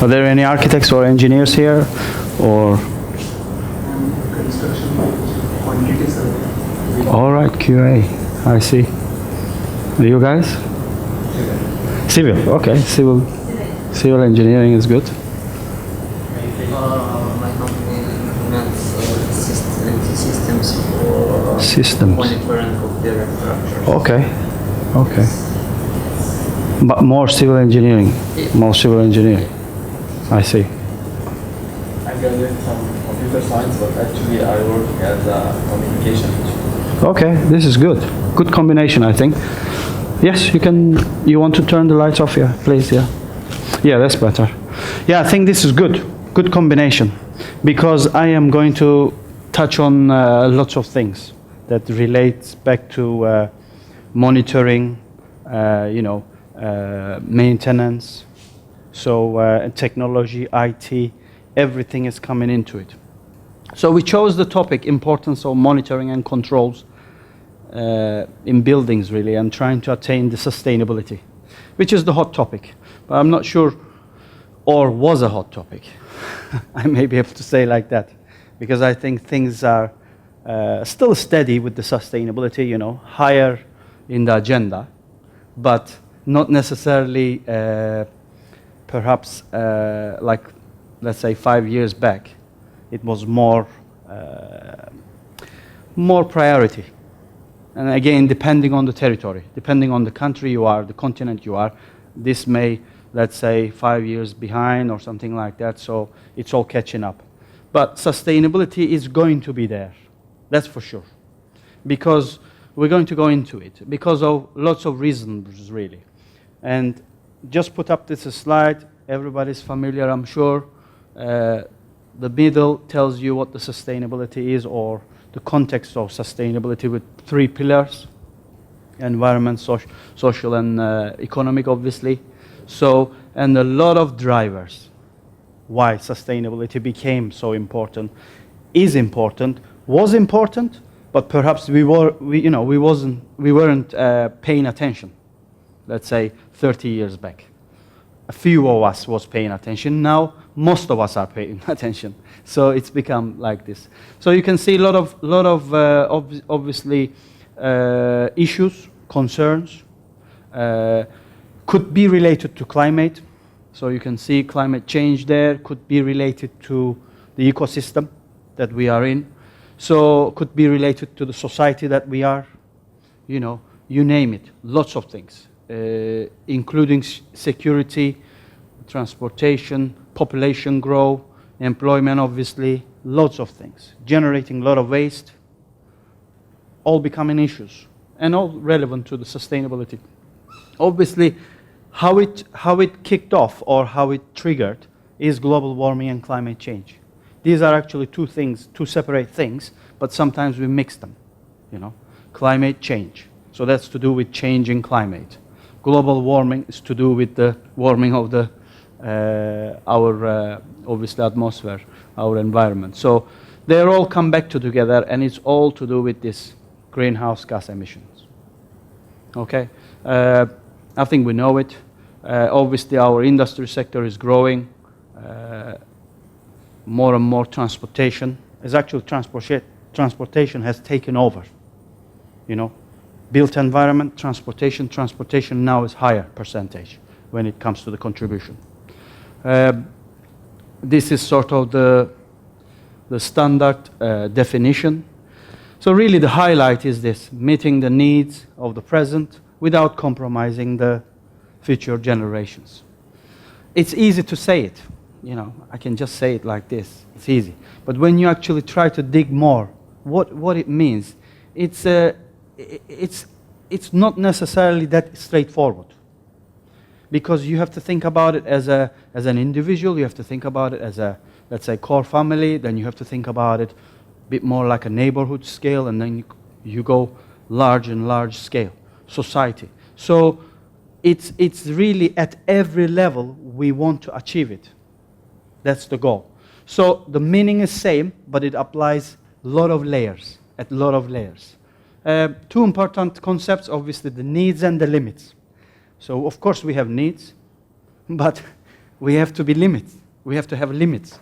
Are there any architects or engineers here, or? Construction, quantity survey. All right, QA. I see. You guys? Civil. Okay, civil engineering is good. My company implements systems for Systems. monitoring of their infrastructure. Okay. But more civil engineering. More civil engineering. I see. I graduated from computer science, but actually I work as a communication teacher. Okay, this is good. Good combination, I think. Yes, you can. You want to turn the lights off? Yeah, please. Yeah. Yeah, that's better. Yeah, I think this is good. Good combination, because I am going to touch on lots of things that relates back to monitoring, maintenance, so technology, IT, everything is coming into it. So we chose the topic, importance of monitoring and controls in buildings, really, and trying to attain the sustainability, which is the hot topic. But I'm not sure, or was a hot topic. I may be able to say like that, because I think things are still steady with the sustainability, higher in the agenda, but not necessarily perhaps like, let's say 5 years back, it was more priority. And again, depending on the territory, depending on the country you are, the continent you are, this may, let's say, 5 years behind or something like that, so it's all catching up. But sustainability is going to be there, that's for sure, because we're going to go into it, because of lots of reasons, really. And just put up this slide, everybody's familiar, I'm sure. The middle tells you what the sustainability is, or the context of sustainability, with 3 pillars: environment, social and economic, obviously. So, and a lot of drivers why sustainability became so important, is important, was important, but perhaps we weren't paying attention. Let's say 30 years back, a few of us was paying attention. Now most of us are paying attention. So it's become like this. So you can see a lot of obviously issues, concerns, could be related to climate. So you can see climate change there, could be related to the ecosystem that we are in. So could be related to the society that we are, you name it, lots of things, including security, transportation, population growth, employment, obviously, lots of things, generating a lot of waste, all becoming issues, and all relevant to the sustainability. Obviously, how it kicked off, or how it triggered, is global warming and climate change. These are actually two separate things, but sometimes we mix them, Climate change, so that's to do with changing climate. Global warming is to do with the warming of the our obviously atmosphere, our environment. So they all come back together, and it's all to do with this greenhouse gas emissions. Okay, I think we know it. Obviously, our industry sector is growing. More and more transportation. As actually transportation has taken over. Built environment, transportation now is higher percentage when it comes to the contribution. This is sort of the standard definition. So really the highlight is this: meeting the needs of the present without compromising the future generations. It's easy to say it, I can just say it like this, it's easy. But when you actually try to dig more, what it means, it's not necessarily that straightforward. Because you have to think about it as an individual, you have to think about it as a, let's say, core family, then you have to think about it a bit more like a neighborhood scale, and then you go large and large scale, society. So it's really at every level we want to achieve it. That's the goal. So the meaning is same, but it applies a lot of layers, at a lot of layers. Two important concepts, obviously, the needs and the limits. So of course we have needs, but we have to be limited. We have to have limits,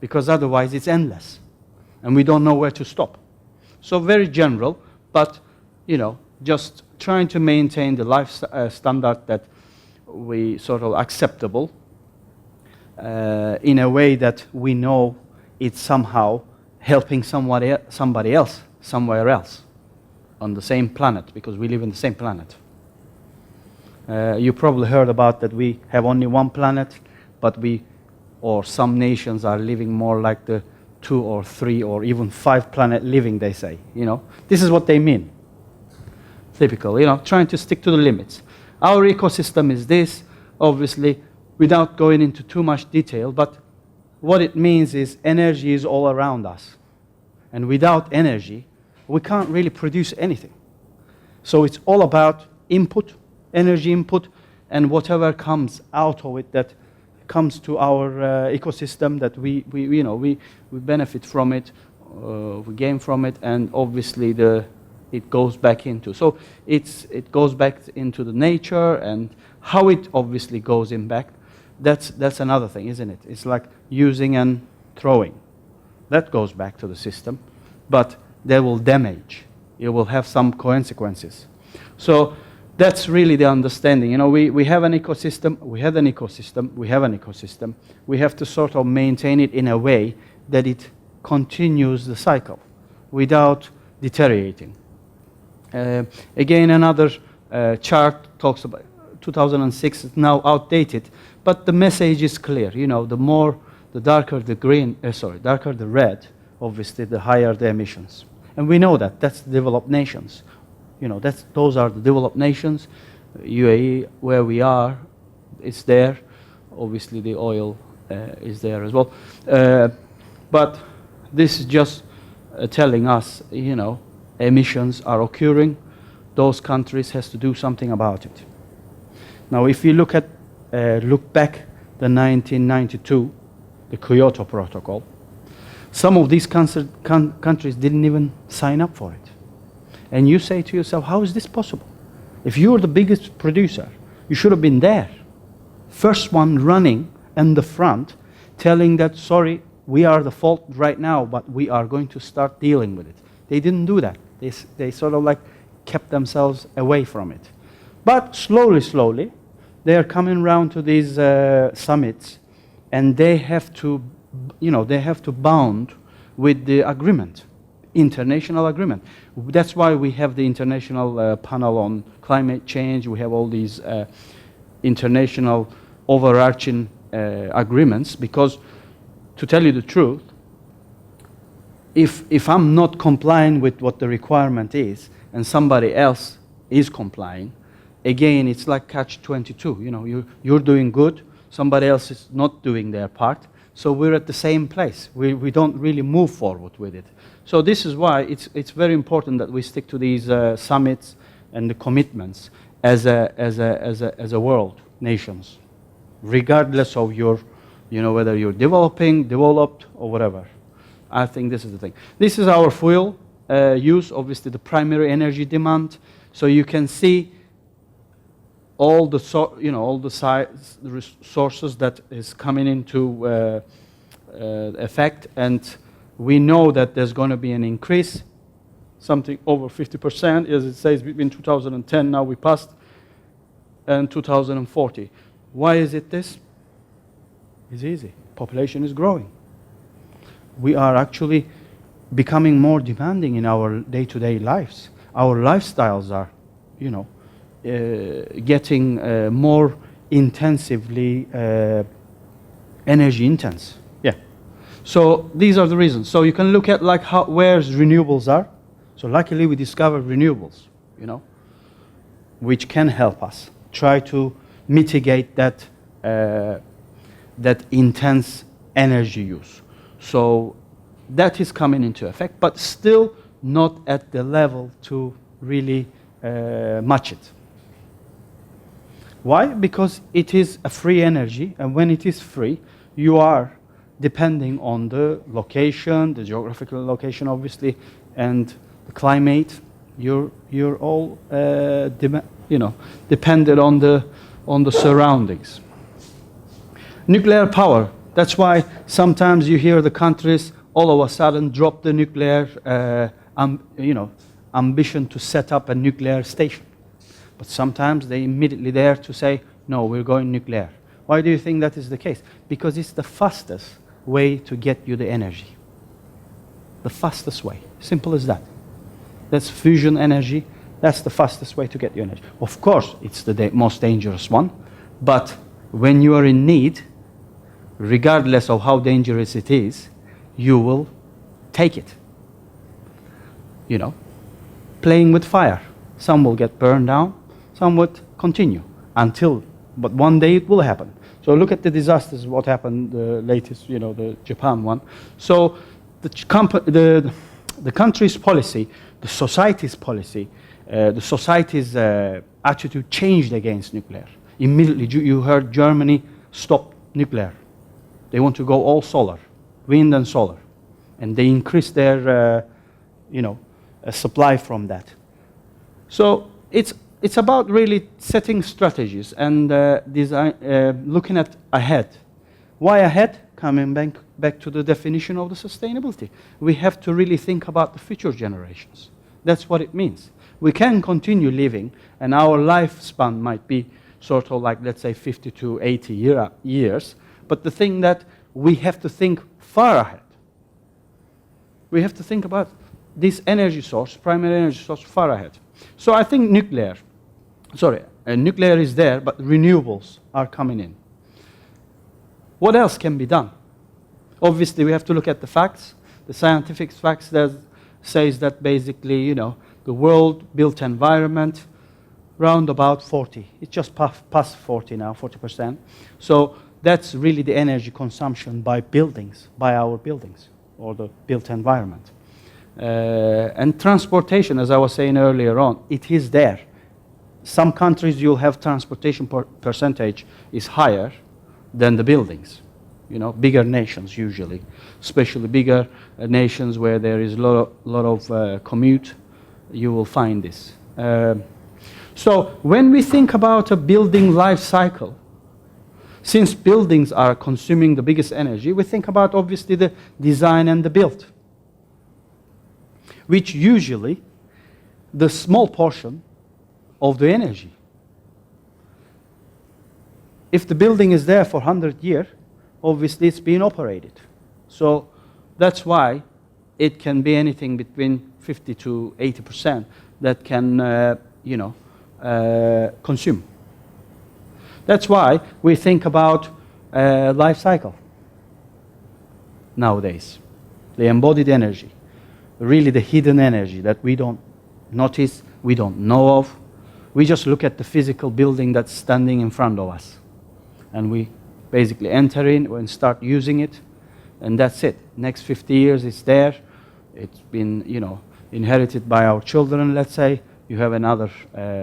because otherwise it's endless, and we don't know where to stop. So very general, but just trying to maintain the life standard that we sort of acceptable in a way that we know it's somehow helping somebody else somewhere else on the same planet, because we live in the same planet. You probably heard about that we have only one planet, but or some nations are living more like the 2 or 3 or even 5 planet living, they say. This is what they mean. Typical, trying to stick to the limits. Our ecosystem is this, obviously, without going into too much detail, but what it means is energy is all around us. And without energy, we can't really produce anything. So it's all about input, energy input, and whatever comes out of it that comes to our ecosystem, that we benefit from it, we gain from it, and obviously it goes back into. So it goes back into the nature, and how it obviously goes in back. That's another thing, isn't it? It's like using and throwing. That goes back to the system, but they will damage. It will have some consequences. So that's really the understanding. We have an ecosystem, we have an ecosystem, we have an ecosystem. We have to sort of maintain it in a way that it continues the cycle without deteriorating. Again, another chart talks about 2006, it's now outdated, but the message is clear. The darker the green, darker the red, obviously the higher the emissions. And we know that, that's developed nations. Those are the developed nations. UAE, where we are, it's there. Obviously the oil is there as well. But this is just telling us, emissions are occurring. Those countries has to do something about it. Now, if you look back the 1992, the Kyoto Protocol, some of these countries didn't even sign up for it. And you say to yourself, how is this possible? If you're the biggest producer, you should have been there. First one running in the front, telling that, sorry, we are the fault right now, but we are going to start dealing with it. They didn't do that. They sort of kept themselves away from it. But slowly, they are coming around to these summits, and they have to, bound with the agreement, international agreement. That's why we have the international panel on climate change. We have all these international overarching agreements, because to tell you the truth, if I'm not complying with what the requirement is and somebody else is complying, again, it's like catch-22. You're doing good, somebody else is not doing their part, so we're at the same place. We don't really move forward with it. So this is why it's very important that we stick to these summits and the commitments as a world, nations, regardless of your, whether you're developed, or whatever. I think this is the thing. This is our fuel use, obviously the primary energy demand. So you can see all the resources that is coming into effect, and we know that there's going to be an increase, something over 50%, as it says, between 2010, now we passed, and 2040. Why is it this? It's easy. Population is growing. We are actually becoming more demanding in our day-to-day lives. Our lifestyles are, getting more intensively energy intense. Yeah. So these are the reasons. So you can look at where renewables are. So luckily we discovered renewables, which can help us try to mitigate that intense energy use. So that is coming into effect, but still not at the level to really match it. Why? Because it is a free energy, and when it is free, you are depending on the location, the geographical location, obviously, and the climate. You're all dependent on the surroundings. Nuclear power. That's why sometimes you hear the countries all of a sudden drop the nuclear, ambition to set up a nuclear station. But sometimes they immediately there to say, no, we're going nuclear. Why do you think that is the case? Because it's the fastest way to get you the energy. The fastest way. Simple as that. That's fusion energy. That's the fastest way to get you energy. Of course, it's the most dangerous one. But when you are in need, regardless of how dangerous it is, you will take it. You know, playing with fire. Some will get burned down, some would continue but one day it will happen. So look at the disasters, what happened, the latest, the Japan one. So the country's policy, the society's policy, the society's attitude changed against nuclear. Immediately, you heard Germany stop nuclear. They want to go all solar, wind and solar. And they increased their, supply from that. So it's about really setting strategies and looking at ahead. Why ahead? Coming back to the definition of the sustainability. We have to really think about the future generations. That's what it means. We can continue living, and our lifespan might be sort of like, let's say, 50 to 80 years. But the thing that we have to think far ahead. We have to think about this energy source, primary energy source, far ahead. So I think nuclear is there, but renewables are coming in. What else can be done? Obviously, we have to look at the facts. The scientific facts that says that basically, the world built environment, round about 40. It's just past 40 now, 40%. So that's really the energy consumption by buildings, by our buildings, or the built environment. And transportation, as I was saying earlier on, it is there. Some countries you'll have transportation percentage is higher than the buildings. Bigger nations usually, especially bigger nations where there is a lot of commute, you will find this. So when we think about a building life cycle, since buildings are consuming the biggest energy, we think about obviously the design and the build, which usually the small portion of the energy. If the building is there for 100 years, obviously it's being operated. So that's why it can be anything between 50 to 80% that can, consume. That's why we think about life cycle nowadays. The embodied energy, really the hidden energy that we don't notice, we don't know of. We just look at the physical building that's standing in front of us. And we basically enter in and start using it, and that's it. Next 50 years it's there. It's been, inherited by our children, let's say. You have another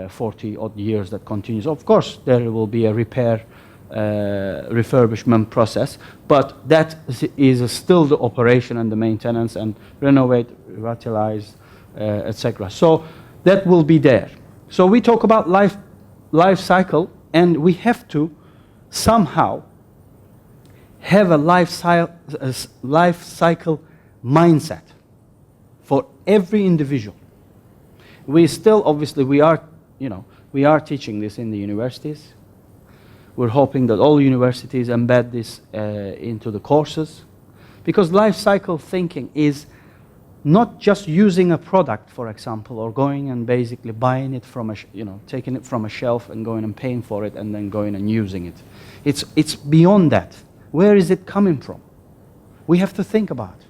40 odd years that continues. Of course, there will be a repair, refurbishment process, but that is still the operation and the maintenance and renovate, revitalize, etc. So that will be there. So we talk about life cycle, and we have to somehow have a life cycle mindset for every individual. We still, obviously, we are teaching this in the universities. We're hoping that all universities embed this into the courses, because life cycle thinking is not just using a product, for example, or going and basically buying it from taking it from a shelf and going and paying for it and then going and using it. It's beyond that. Where is it coming from? We have to think about it.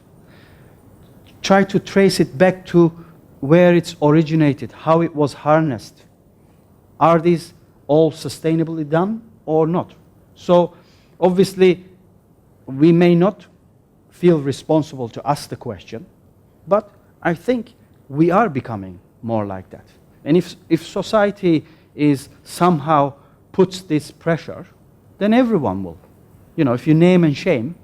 Try to trace it back to where it's originated, how it was harnessed. Are these all sustainably done or not? So obviously, we may not feel responsible to ask the question, but I think we are becoming more like that. And if society is somehow puts this pressure, then everyone will. If you name and shame,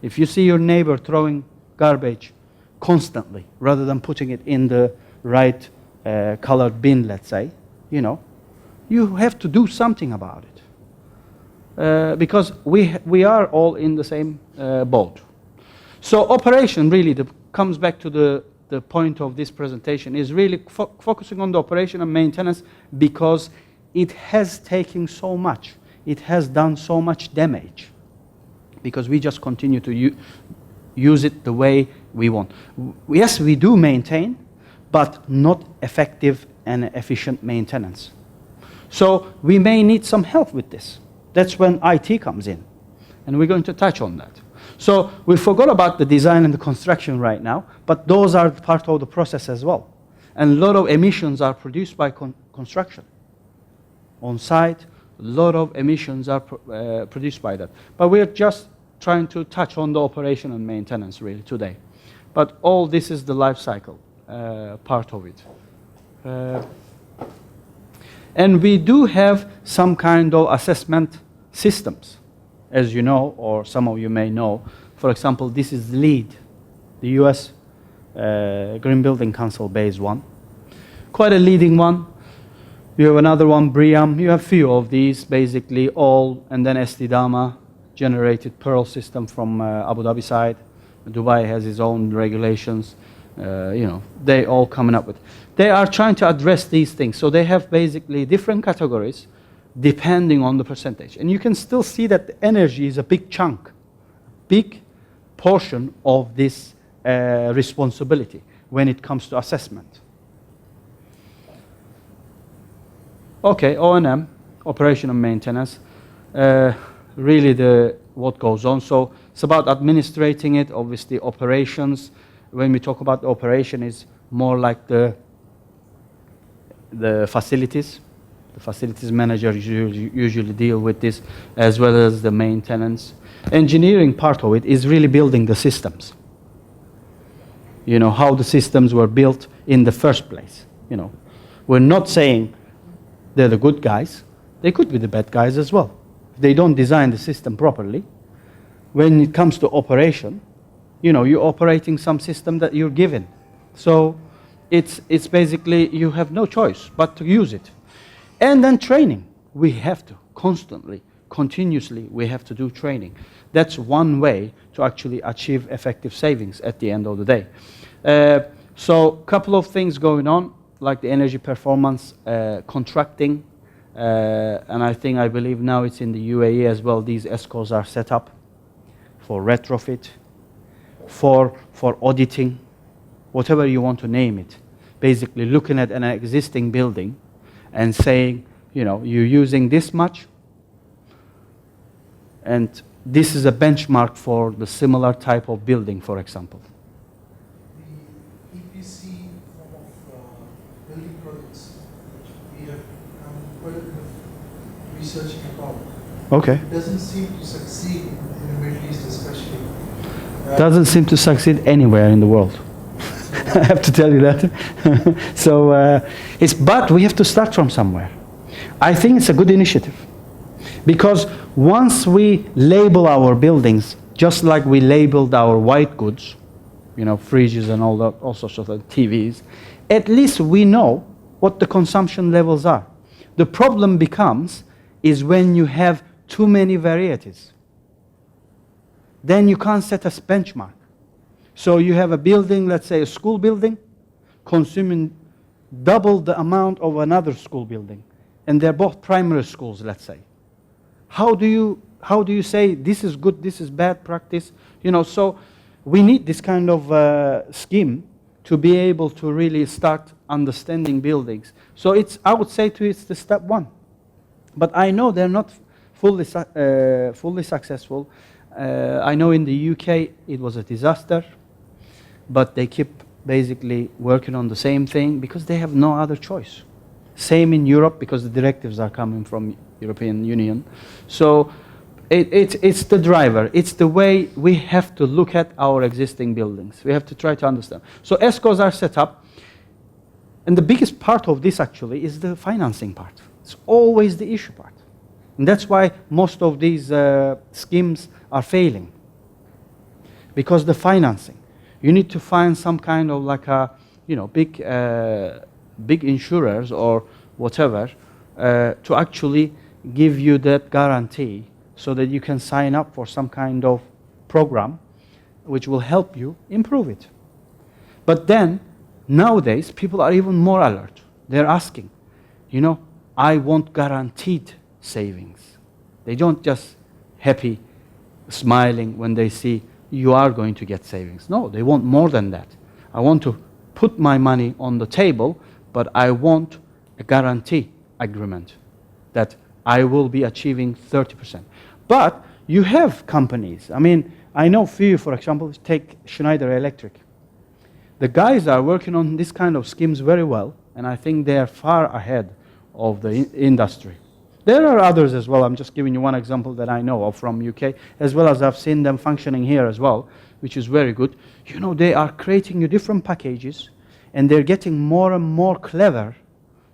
if you see your neighbor throwing garbage constantly, rather than putting it in the right colored bin, let's say, you have to do something about it. because we are all in the same boat. So operation really comes back to the point of this presentation, is really focusing on the operation and maintenance, because it has taken so much. It has done so much damage, because we just continue to use it the way we want. Yes, we do maintain, but not effective and efficient maintenance. So we may need some help with this. That's when IT comes in, and we're going to touch on that. So we forgot about the design and the construction right now, but those are part of the process as well. And a lot of emissions are produced by construction. On site, a lot of emissions are produced by that. But we're just trying to touch on the operation and maintenance really today. But all this is the life cycle part of it. And we do have some kind of assessment systems, as you know, or some of you may know. For example, this is LEED, the US Green Building Council based one. Quite a leading one. You have another one, BREEAM. You have few of these, basically all, and then STDAMA, generated Pearl system from Abu Dhabi side. Dubai has its own regulations. You know, they all coming up with. They are trying to address these things. So they have basically different categories depending on the percentage. And you can still see that the energy is a big chunk, big portion of this responsibility when it comes to assessment. Okay, O&M, operation and maintenance, really what goes on. So it's about administrating it, obviously operations. When we talk about the operation, is more like the facilities. The facilities manager usually deal with this, as well as the maintenance. Engineering part of it is really building the systems. You know, how the systems were built in the first place. You know, we're not saying they're the good guys. They could be the bad guys as well. If they don't design the system properly, when it comes to operation, you know, you're operating some system that you're given. So it's basically, you have no choice but to use it. And then training. We have to constantly, continuously, we have to do training. That's one way to actually achieve effective savings at the end of the day. So a couple of things going on, like the energy performance, contracting, and I believe now it's in the UAE as well. These ESCOs are set up for retrofit, for auditing, whatever you want to name it. Basically looking at an existing building and saying, you know, you're using this much, and this is a benchmark for the similar type of building, for example. The EPC form of building projects, which we have quite a bit of researching about. Okay. It doesn't seem to succeed in the Middle East, especially. Doesn't seem to succeed anywhere in the world. I have to tell you that. So but we have to start from somewhere. I think it's a good initiative, because once we label our buildings just like we labeled our white goods, you know, fridges and all sorts of TVs, at least we know what the consumption levels are. The problem becomes is when you have too many varieties. Then you can't set a benchmark. So you have a building, let's say a school building, consuming double the amount of another school building, and they're both primary schools, let's say. How do you say this is good, this is bad practice? You know, so we need this kind of scheme to be able to really start understanding buildings. So I would say it's the step one. But I know they're not fully successful. I know in the UK it was a disaster, but they keep basically working on the same thing because they have no other choice. Same in Europe, because the directives are coming from European Union. So it's the driver. It's the way we have to look at our existing buildings. We have to try to understand. So ESCOs are set up, and the biggest part of this actually is the financing part. It's always the issue part. And that's why most of these schemes are failing, because the financing. You need to find some kind of like a, you know, big insurers or whatever to actually give you that guarantee so that you can sign up for some kind of program which will help you improve it. But then, nowadays, people are even more alert. They're asking, you know, I want guaranteed savings. They don't just happy, smiling when they see you are going to get savings. No, they want more than that. I want to put my money on the table, but I want a guarantee agreement that I will be achieving 30%. But you have companies. I mean, I know few, for example, take Schneider Electric. The guys are working on this kind of schemes very well, and I think they are far ahead of the industry. There are others as well. I'm just giving you one example that I know of from UK, as well as I've seen them functioning here as well, which is very good. You know, they are creating you different packages, and they're getting more and more clever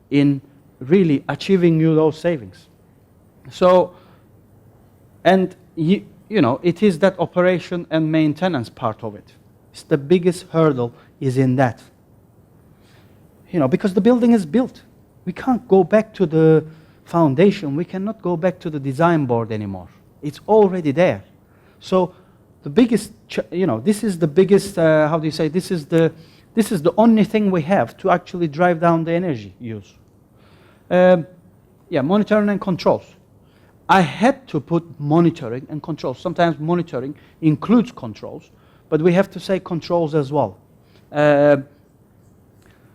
in really achieving you those savings. So, and you know, it is that operation and maintenance part of it. It's the biggest hurdle is in that. You know, because the building is built. We can't go back to the foundation. We cannot go back to the design board anymore. It's already there. So the biggest, you know, this is the biggest, how do you say, this is the only thing we have to actually drive down the energy use. Yeah, monitoring and controls. I had to put monitoring and controls. Sometimes monitoring includes controls, but we have to say controls as well.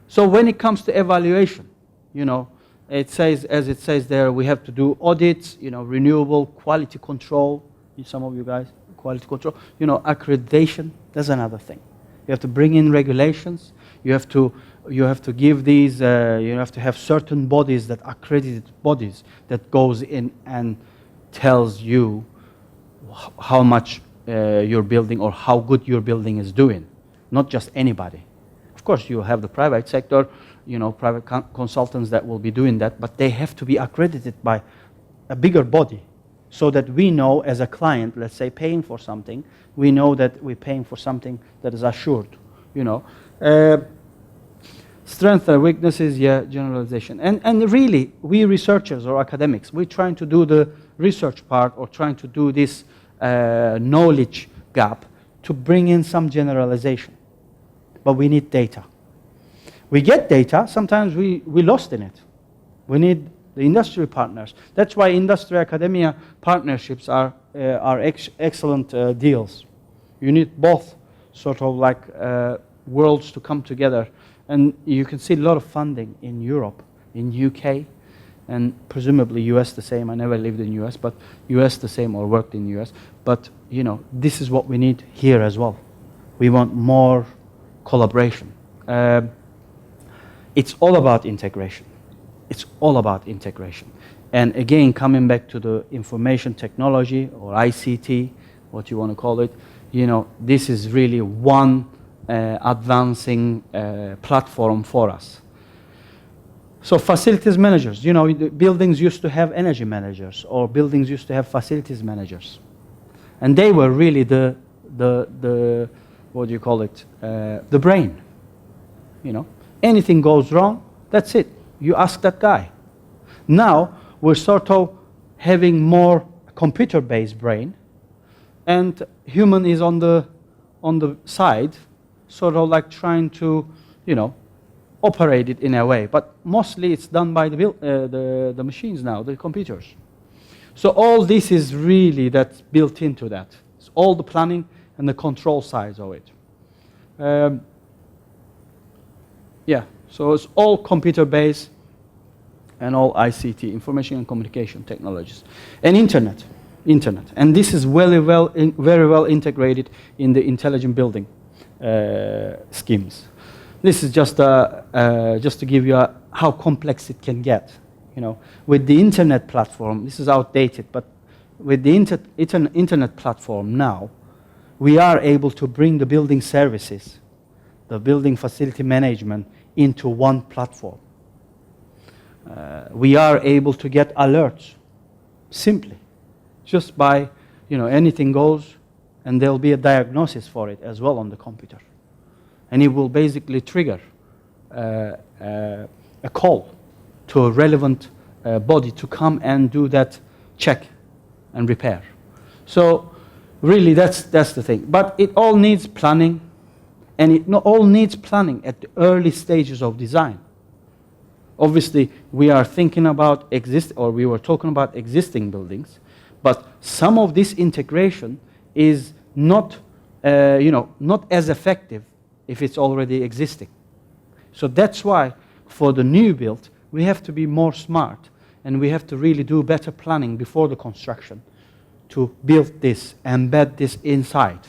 So when it comes to evaluation, you know, it says, as it says there, we have to do audits, you know, renewable quality control. Some of you guys, quality control. You know, accreditation, that's another thing. You have to bring in regulations. You have to give these, you have to have certain bodies, that accredited bodies, that goes in and tells you how much your building or how good your building is doing, not just anybody. Of course, you have the private sector, you know, private consultants that will be doing that, but they have to be accredited by a bigger body, so that we know as a client, let's say paying for something, we know that we're paying for something that is assured, you know. Strengths and weaknesses, yeah, generalization. And really, we researchers or academics, we're trying to do the research part or trying to do this knowledge gap to bring in some generalization. But we need data. We get data, sometimes we lost in it. We need the industry partners. That's why industry-academia partnerships are excellent deals. You need both sort of like worlds to come together. And you can see a lot of funding in Europe, in UK, and presumably US the same. I never lived in US, but US the same or worked in US. But, you know, this is what we need here as well. We want more collaboration. It's all about integration. It's all about integration. And again, coming back to the information technology or ICT, what you want to call it, you know, this is really one advancing platform for us. So facilities managers, you know, the buildings used to have energy managers, or buildings used to have facilities managers. And they were really the what do you call it, the brain. You know, anything goes wrong, that's it. You ask that guy. Now, we're sort of having more computer-based brain, and human is on the side, sort of like trying to, you know, operate it in a way. But mostly it's done by the machines now, the computers. So all this is really that's built into that. It's all the planning and the control sides of it. Yeah, so it's all computer-based and all ICT, information and communication technologies. And internet. And this is very well integrated in the intelligent building schemes. This is just to give you how complex it can get. You know, with the internet platform, this is outdated, but with the internet platform now, we are able to bring the building services, the building facility management, into one platform. We are able to get alerts simply, just by, you know, anything goes, and there'll be a diagnosis for it as well on the computer. And it will basically trigger a call to a relevant body to come and do that check and repair. So really that's the thing. But it all needs planning, and it all needs planning at the early stages of design. Obviously, we are thinking about we were talking about existing buildings, but some of this integration is not, not as effective if it's already existing. So that's why for the new build, we have to be more smart, and we have to really do better planning before the construction to build this, embed this inside.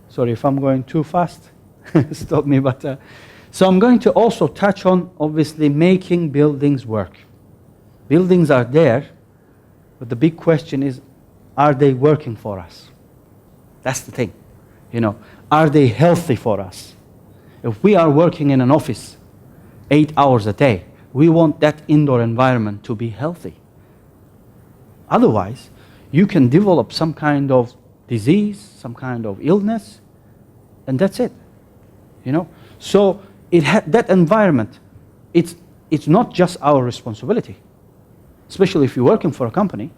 Sorry if I'm going too fast, stop me, but so I'm going to also touch on, obviously, making buildings work. Buildings are there, but the big question is, are they working for us? That's the thing. Are they healthy for us? If we are working in an office 8 hours a day, we want that indoor environment to be healthy. Otherwise, you can develop some kind of disease, some kind of illness, and that's it. So that environment, it's not just our responsibility, especially if you're working for a company.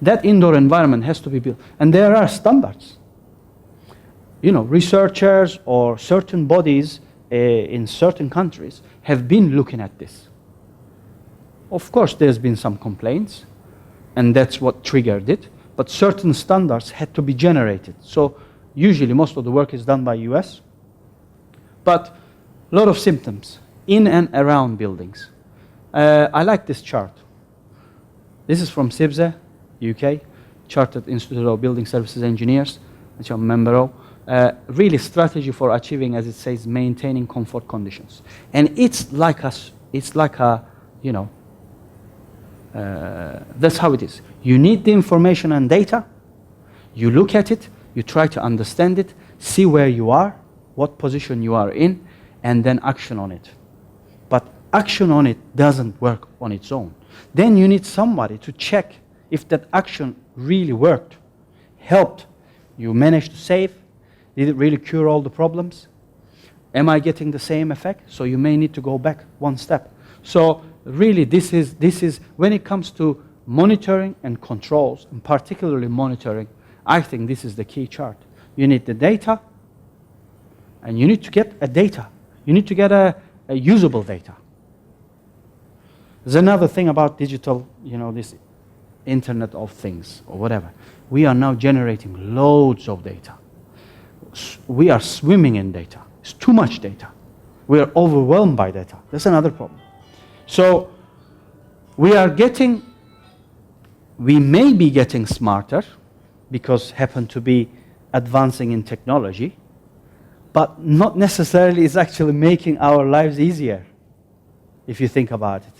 That indoor environment has to be built, and there are standards. Researchers or certain bodies in certain countries have been looking at this. Of course, there's been some complaints, and that's what triggered it, but certain standards had to be generated. So usually most of the work is done by US, but a lot of symptoms in and around buildings. I like this chart. This is from CIBSE, UK, Chartered Institute of Building Services Engineers, which I'm a member of. Really strategy for achieving, as it says, maintaining comfort conditions. And it's like that's how it is. You need the information and data, you look at it, you try to understand it, see where you are, what position you are in, and then action on it. But action on it doesn't work on its own. Then you need somebody to check if that action really worked, helped, you managed to save, did it really cure all the problems? Am I getting the same effect? So you may need to go back one step. So really this is when it comes to monitoring and controls, and particularly monitoring, I think this is the key chart. You need the data, and you need to get a data. You need to get a usable data. There's another thing about digital, this Internet of Things or whatever. We are now generating loads of data. We are swimming in data. It's too much data. We are overwhelmed by data. That's another problem. So we may be getting smarter because happen to be advancing in technology, but not necessarily is actually making our lives easier, if you think about it.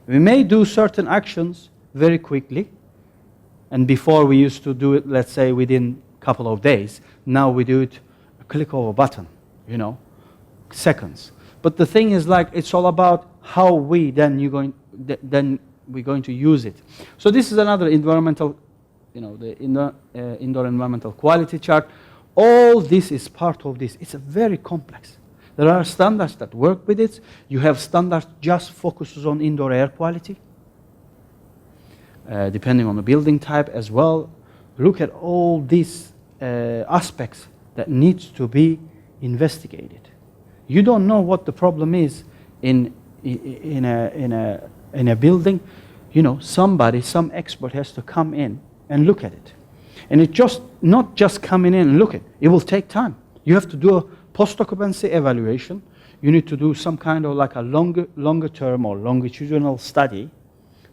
We may do certain actions very quickly, and before we used to do it, let's say, within a couple of days. Now we do it a click of a button, seconds. But the thing is, it's all about how we're going to use it. So this is another environmental, the indoor environmental quality chart. All this is part of this. It's a very complex. There are standards that work with it. You have standards just focuses on indoor air quality, depending on the building type as well. Look at all these aspects that needs to be investigated. You don't know what the problem is in a building. Some expert has to come in and look at it. And it not just coming in and look at it. It will take time. You have to do a post-occupancy evaluation. You need to do some kind of a longer term or longitudinal study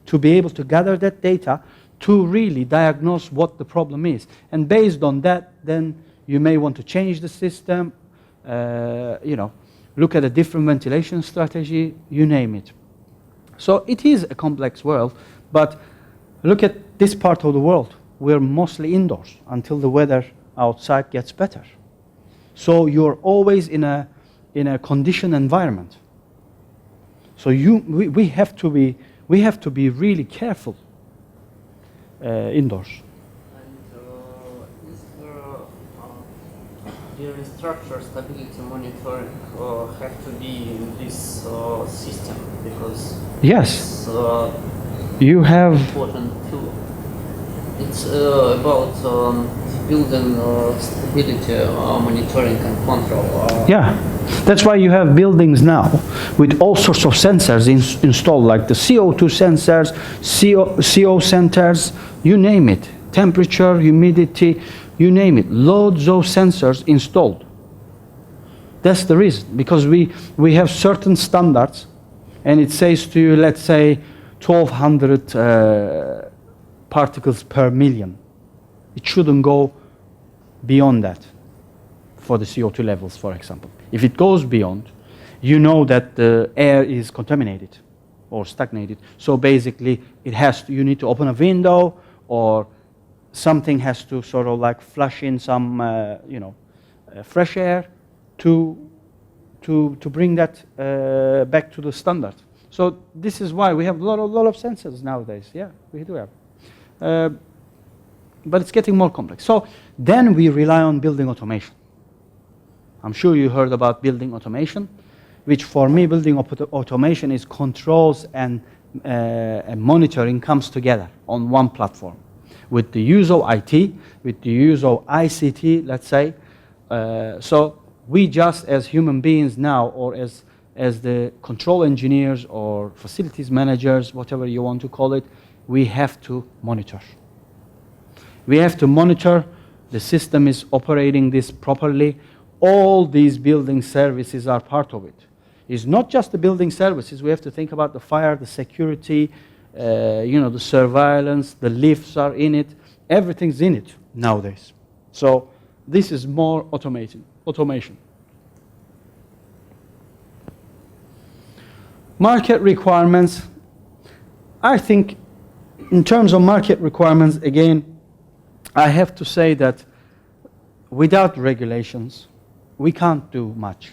to be able to gather that data to really diagnose what the problem is. And based on that, then you may want to change the system, look at a different ventilation strategy, you name it. So it is a complex world, but look at this part of the world. We're mostly indoors until the weather outside gets better. So you're always in a conditioned environment. So we have to be really careful indoors. And is there During structure stability monitoring have to be in this system because Yes, it's you have. important tool. It's about building stability monitoring and control. Yeah, that's why you have buildings now with all sorts of sensors installed, like the CO2 sensors, CO sensors, you name it, temperature, humidity, you name it, loads of sensors installed. That's the reason, because we have certain standards, and it says to you, let's say, 1,200 particles per million. It shouldn't go beyond that for the CO2 levels, for example. If it goes beyond, you know that the air is contaminated or stagnated. So basically, you need to open a window, or something has to sort of like flush in some, fresh air to bring that back to the standard. So this is why we have a lot of sensors nowadays. Yeah, we do have. But it's getting more complex. So then we rely on building automation. I'm sure you heard about building automation, which for me, building automation is controls and monitoring comes together on one platform with the use of IT, with the use of ICT, let's say. So we just as human beings now, or as the control engineers or facilities managers, whatever you want to call it, we have to monitor. We have to monitor the system is operating this properly. All these building services are part of it. It's not just the building services. We have to think about the fire, the security, the surveillance, the lifts are in it. Everything's in it nowadays. So this is more automation. Market requirements. I think in terms of market requirements, again, I have to say that without regulations, we can't do much.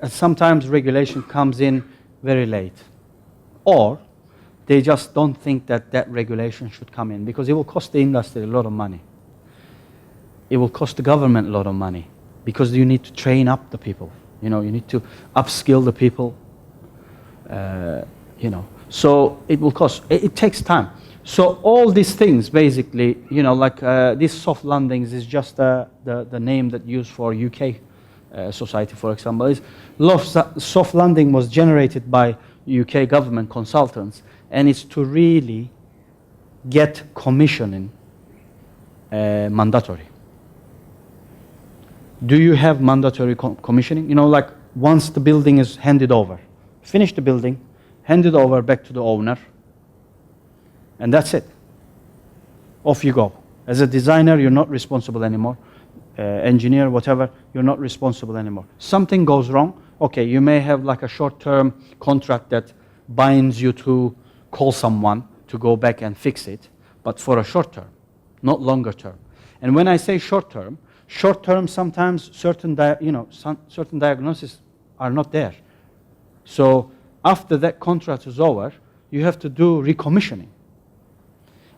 Sometimes regulation comes in very late, or they just don't think that regulation should come in, because it will cost the industry a lot of money. It will cost the government a lot of money, because you need to train up the people. You need to upskill the people. So it will cost. It takes time. So all these things, basically, this soft landings is just the name that used for UK society, for example. Soft landing was generated by UK government consultants, and it's to really get commissioning mandatory. Do you have mandatory commissioning? Like once the building is handed over, finish the building, hand it over back to the owner, and that's it. Off you go. As a designer, you're not responsible anymore. Engineer, whatever, you're not responsible anymore. Something goes wrong, okay, you may have like a short-term contract that binds you to call someone to go back and fix it, but for a short term, not longer term. And when I say short term sometimes certain diagnoses are not there. So after that contract is over, you have to do recommissioning.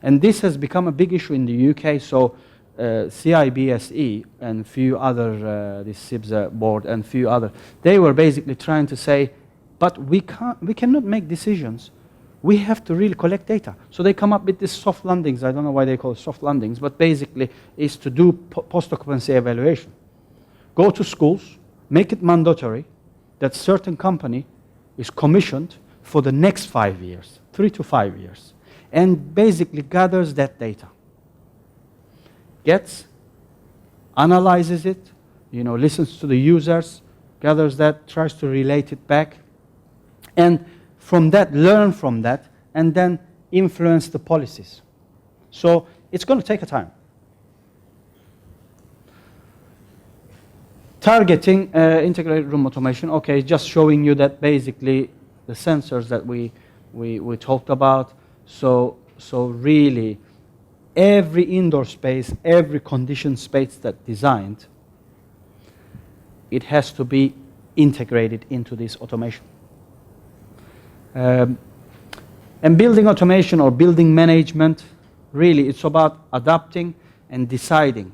And this has become a big issue in the UK. So CIBSE and few other, the CIBSA board and few other, they were basically trying to say, but we cannot make decisions. We have to really collect data. So they come up with these soft landings. I don't know why they call it soft landings, but basically is to do post-occupancy evaluation. Go to schools, make it mandatory that certain company is commissioned for the next 5 years, 3 to 5 years, and basically gathers that data. Analyzes it, listens to the users, gathers that, tries to relate it back, and from that, learn from that, and then influence the policies. So it's going to take a time. Targeting integrated room automation. Okay, just showing you that basically the sensors that we talked about. So really, every indoor space, every conditioned space that's designed, it has to be integrated into this automation. And building automation or building management, really, it's about adapting and deciding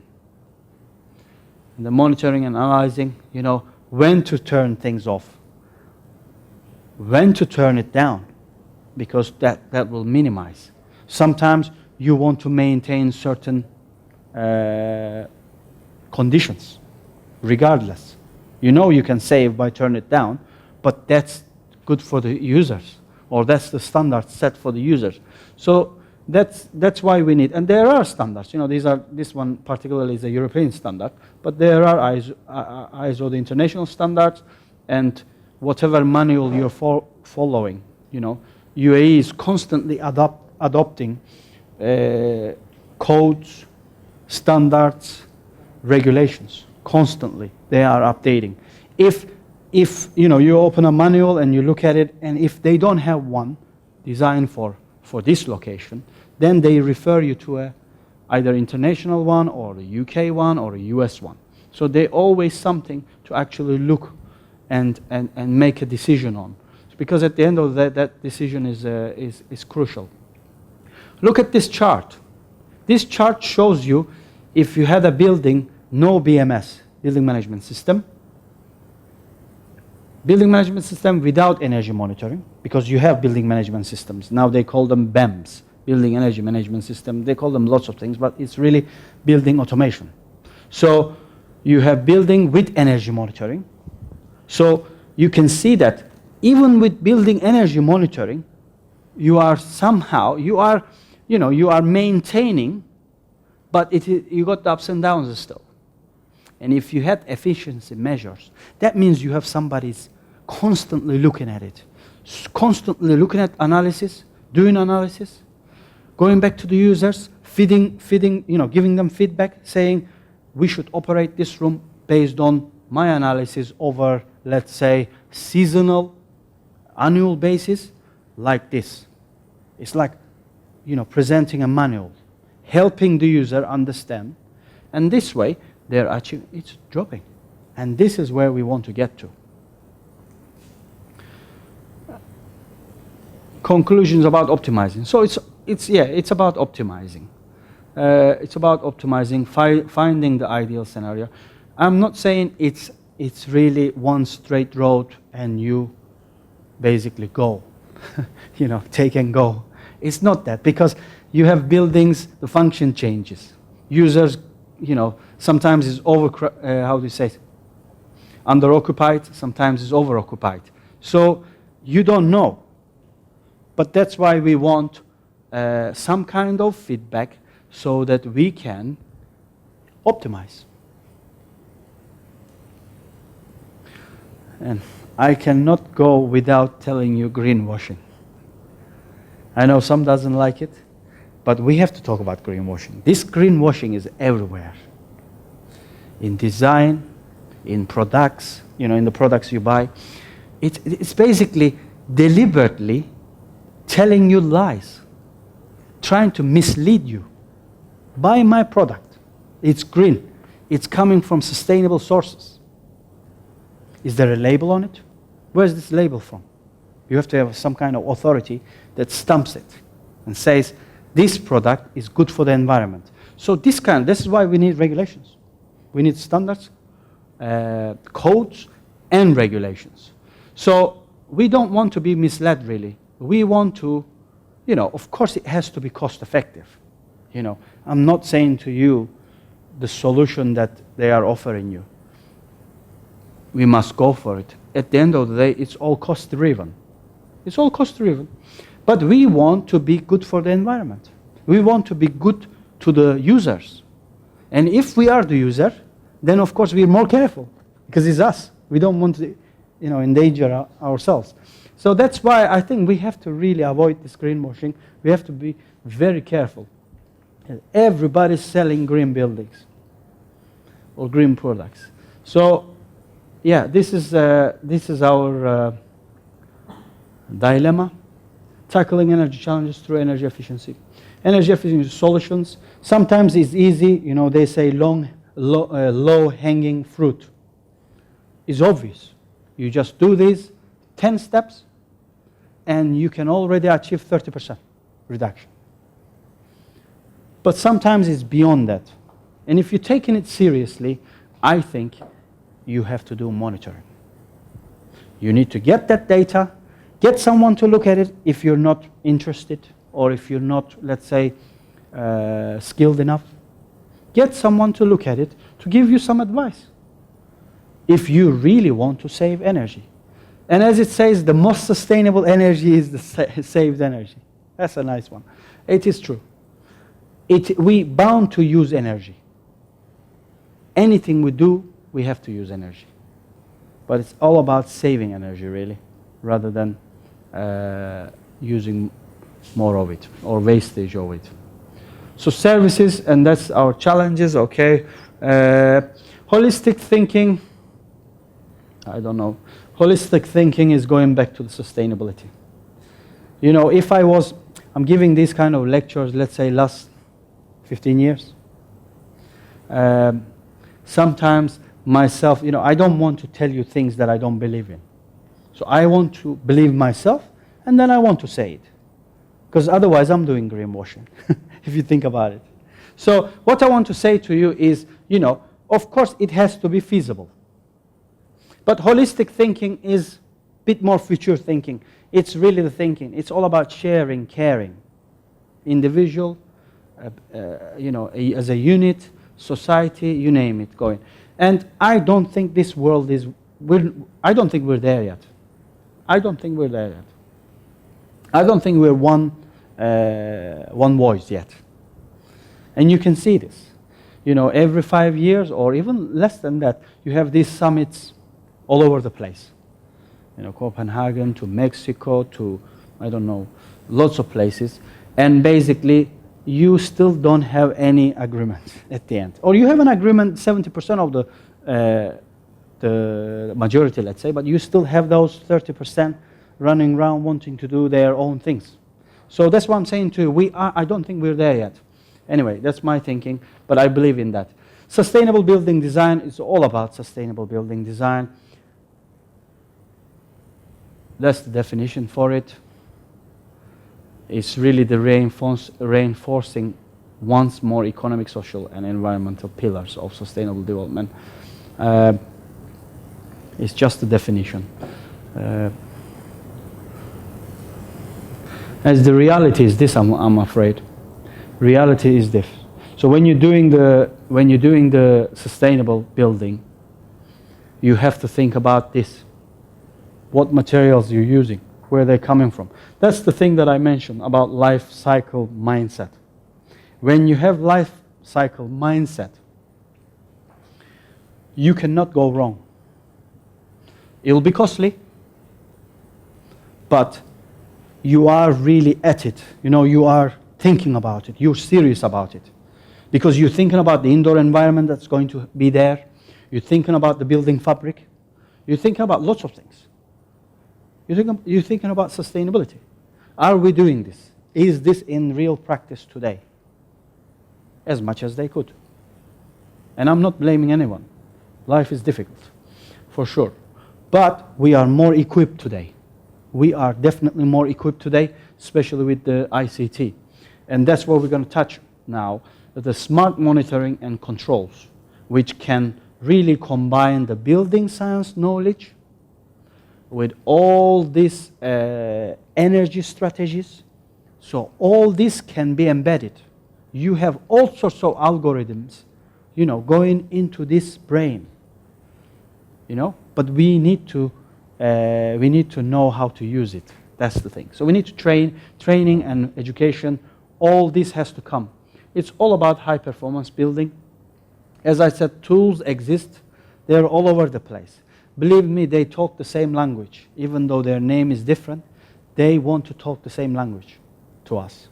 the monitoring and analyzing, you know, when to turn things off, when to turn it down, because that will minimize. Sometimes you want to maintain certain conditions, regardless. You know you can save by turning it down, but that's good for the users, or that's the standard set for the users. So that's why we need, and there are standards. You know, this one particularly is a European standard, but there are ISO, the international standards, and whatever manual you're following. You know, UAE is constantly adopting codes, standards, regulations. Constantly, they are updating. If you know, you open a manual and you look at it, and if they don't have one designed for this location, then they refer you to either international one or a UK one or a US one. So they always something to actually look and make a decision on, because at the end of that decision is crucial. Look at this chart. This chart shows you if you had a building, no BMS, building management system, without energy monitoring, because you have building management systems. Now they call them BEMS, building energy management system. They call them lots of things, but it's really building automation. So you have building with energy monitoring. So you can see that even with building energy monitoring, you are maintaining, but you got the ups and downs still. And if you had efficiency measures, that means you have somebody's constantly looking at it, constantly looking at analysis, doing analysis, going back to the users, feeding, you know, giving them feedback, saying, we should operate this room based on my analysis over, let's say, seasonal, annual basis, like this. It's like, you know, presenting a manual, helping the user understand, and this way, it's dropping. And this is where we want to get to. Conclusions about optimizing. So it's about optimizing. It's about optimizing, finding the ideal scenario. I'm not saying it's really one straight road and you basically go, you know, take and go. It's not that, because you have buildings, the function changes. Users, you know, sometimes is underoccupied, sometimes is overoccupied. So you don't know. But that's why we want some kind of feedback so that we can optimize. And I cannot go without telling you greenwashing. I know some doesn't like it, but we have to talk about greenwashing. This greenwashing is everywhere. In design, in products, you know, in the products you buy. It's basically deliberately telling you lies, trying to mislead you. Buy my product. It's green. It's coming from sustainable sources. Is there a label on it? Where's this label from? You have to have some kind of authority that stamps it and says, this product is good for the environment. So this is why we need regulations. We need standards, codes, and regulations. So we don't want to be misled, really. We want to, you know, of course it has to be cost effective. You know, I'm not saying to you the solution that they are offering you. We must go for it. At the end of the day, it's all cost driven. It's all cost driven. But we want to be good for the environment. We want to be good to the users. And if we are the user, then of course we're more careful, because it's us. We don't want to, you know, endanger ourselves. So that's why I think we have to really avoid this greenwashing. We have to be very careful. Everybody's selling green buildings or green products. So yeah, this is our dilemma: tackling energy challenges through energy efficiency. Energy efficiency solutions. Sometimes it's easy. You know, they say low-hanging fruit. It's obvious. You just do these 10 steps, and you can already achieve 30% reduction. But sometimes it's beyond that. And if you're taking it seriously, I think you have to do monitoring. You need to get that data, get someone to look at it if you're not interested or if you're not, let's say, skilled enough. Get someone to look at it to give you some advice if you really want to save energy. And as it says, the most sustainable energy is the saved energy. That's a nice one. It is true. We bound to use energy. Anything we do, we have to use energy. But it's all about saving energy, really, rather than using more of it or wastage of it. So services, and that's our challenges, okay. Holistic thinking, I don't know. Holistic thinking is going back to the sustainability. You know, if I'm giving these kind of lectures, let's say last 15 years. Sometimes myself, you know, I don't want to tell you things that I don't believe in. So I want to believe myself, and then I want to say it. Because otherwise I'm doing greenwashing, if you think about it. So what I want to say to you is, you know, of course it has to be feasible. But holistic thinking is a bit more future thinking. It's really the thinking. It's all about sharing, caring. Individual, you know, as a unit, society, you name it, going. And I don't think this world is, I don't think we're there yet. I don't think we're there yet. I don't think we're one voice yet. And you can see this. You know, every 5 years or even less than that, you have these summits all over the place. You know, Copenhagen to Mexico to, I don't know, lots of places. And basically, you still don't have any agreement at the end. Or you have an agreement 70% of the majority, let's say, but you still have those 30% running around wanting to do their own things. So that's what I'm saying to you. I don't think we're there yet. Anyway, that's my thinking, but I believe in that. Sustainable building design is all about sustainable building design. That's the definition for it. It's really the reinforcing once more economic, social, and environmental pillars of sustainable development. It's just the definition. As the reality is this, I'm afraid. Reality is this. So when you're doing the sustainable building, you have to think about this. What materials you're using, where they're coming from. That's the thing that I mentioned about life cycle mindset. When you have life cycle mindset, you cannot go wrong. It'll be costly, but you are really at it. You know, you are thinking about it. You're serious about it. Because you're thinking about the indoor environment that's going to be there. You're thinking about the building fabric. You're thinking about lots of things. You're thinking about sustainability. Are we doing this? Is this in real practice today? As much as they could. And I'm not blaming anyone. Life is difficult, for sure. But we are more equipped today. We are definitely more equipped today, especially with the ICT. And that's what we're going to touch now, the smart monitoring and controls, which can really combine the building science knowledge with all these energy strategies. So all this can be embedded. You have all sorts of algorithms, you know, going into this brain, you know, but we need to know how to use it. That's the thing. So we need to training and education. All this has to come. It's all about high performance building. As I said, tools exist. They're all over the place. Believe me, they talk the same language. Even though their name is different, they want to talk the same language to us.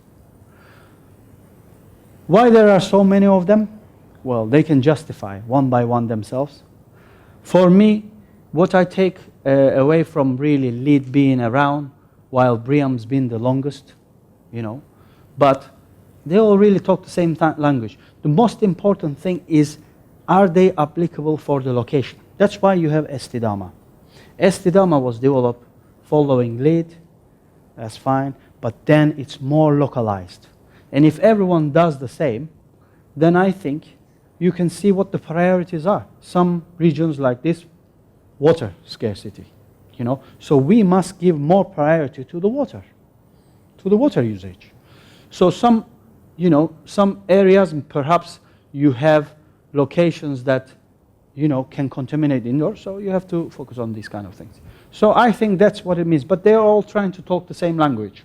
Why there are so many of them? Well, they can justify one by one themselves. For me, what I take away from really LEED being around, while BREEAM's been the longest, you know, but they all really talk the same language. The most important thing is, are they applicable for the location? That's why you have Estidama. Estidama was developed following LEED, that's fine, but then it's more localized. And if everyone does the same, then I think you can see what the priorities are. Some regions like this, water scarcity, you know. So we must give more priority to the water usage. So some, you know, some areas, perhaps you have locations that, you know, can contaminate indoors, so you have to focus on these kind of things. So I think that's what it means, but they're all trying to talk the same language.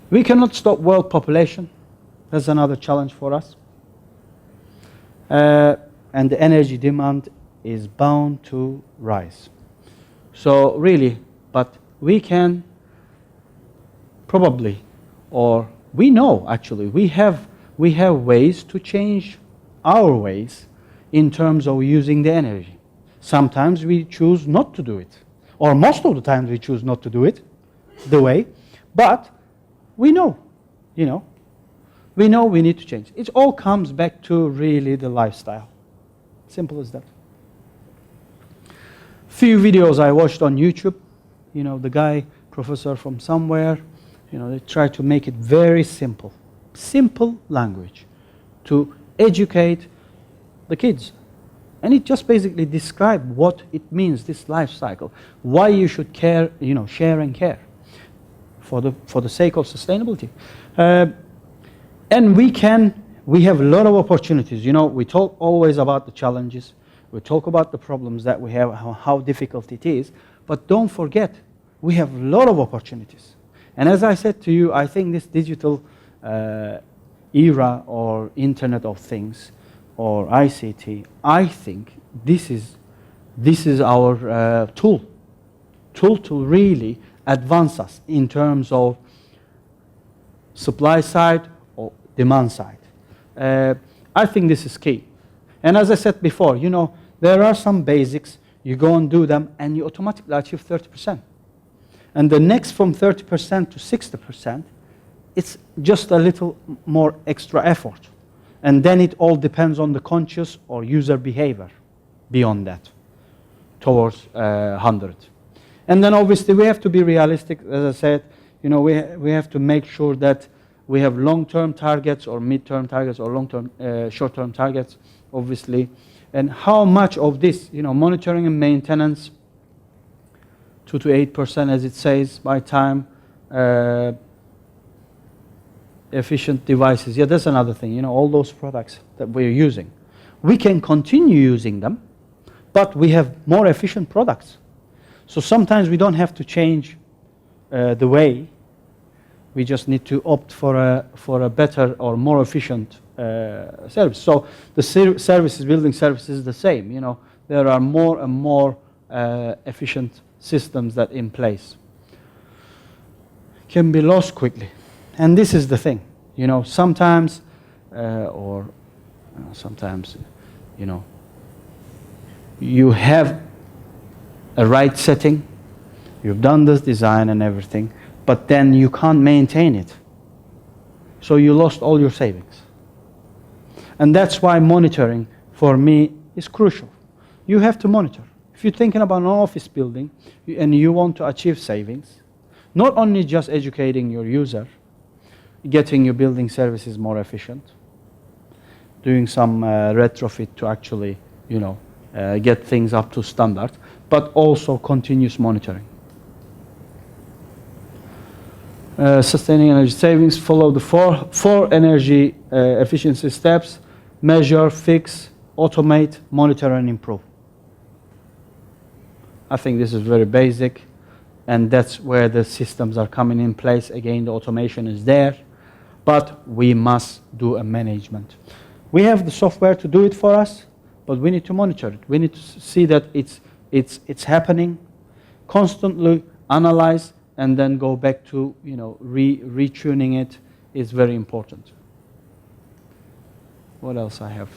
We cannot stop world population. That's another challenge for us. And the energy demand is bound to rise. So really, but we can probably, or we know actually, we have ways to change our ways in terms of using the energy. Sometimes we choose not to do it, or most of the times we choose not to do it the way, but we know, you know, we know we need to change. It all comes back to really the lifestyle. Simple as that. Few videos I watched on YouTube, you know, the guy, professor from somewhere, you know, they try to make it very simple. Simple language to educate the kids. And it just basically describes what it means, this life cycle. Why you should care, you know, share and care for the sake of sustainability. And we have a lot of opportunities. You know, we talk always about the challenges. We talk about the problems that we have, how difficult it is. But don't forget, we have a lot of opportunities. And as I said to you, I think this digital era or Internet of Things or ICT, I think this is our tool to really advance us in terms of supply side or demand side. I think this is key. And as I said before, you know, there are some basics, you go and do them and you automatically achieve 30%. And the next from 30% to 60%, it's just a little more extra effort. And then it all depends on the conscious or user behavior beyond that, towards 100. And then obviously we have to be realistic, as I said, you know, we have to make sure that we have long-term targets or mid-term targets or long-term, short-term targets, obviously. And how much of this, you know, monitoring and maintenance, 2 to 8% as it says by time, efficient devices. Yeah, that's another thing, you know, all those products that we're using. We can continue using them, but we have more efficient products. So sometimes we don't have to change the way. We just need to opt for a better or more efficient service. So the services, building services is the same. You know, there are more and more efficient systems that in place. Can be lost quickly. And this is the thing. You know, sometimes, sometimes, you know, you have a right setting, you've done this design and everything, but then you can't maintain it. So you lost all your savings. And that's why monitoring, for me, is crucial. You have to monitor. If you're thinking about an office building and you want to achieve savings, not only just educating your user, getting your building services more efficient, doing some retrofit to actually, you know, get things up to standard, but also continuous monitoring. Sustaining energy savings, follow the four energy efficiency steps: measure, fix, automate, monitor, and improve. I think this is very basic, and that's where the systems are coming in place. Again, the automation is there, but we must do a management. We have the software to do it for us, but we need to monitor it. We need to see that it's happening, constantly analyze, and then go back to, you know, retuning it is very important. What else I have?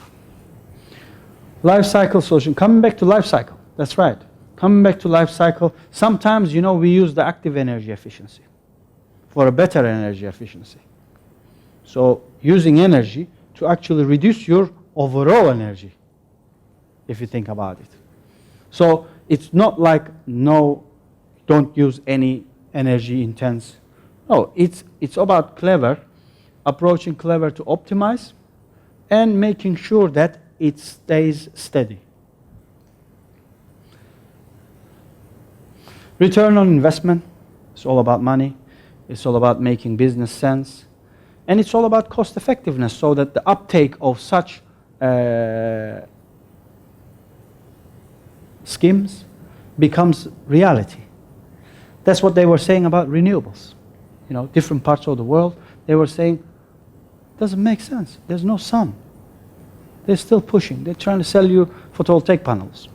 Life cycle solution. Coming back to life cycle. That's right. Coming back to life cycle. Sometimes, you know, we use the active energy efficiency for a better energy efficiency. So using energy to actually reduce your overall energy, if you think about it. So it's not like, no, don't use any energy intense. No, it's about clever approaching clever to optimize, and making sure that it stays steady. Return on investment, it's all about money. It's all about making business sense. And it's all about cost effectiveness, so that the uptake of such schemes becomes reality. That's what they were saying about renewables. You know, different parts of the world, they were saying, doesn't make sense. There's no sun. They're still pushing. They're trying to sell you photovoltaic panels.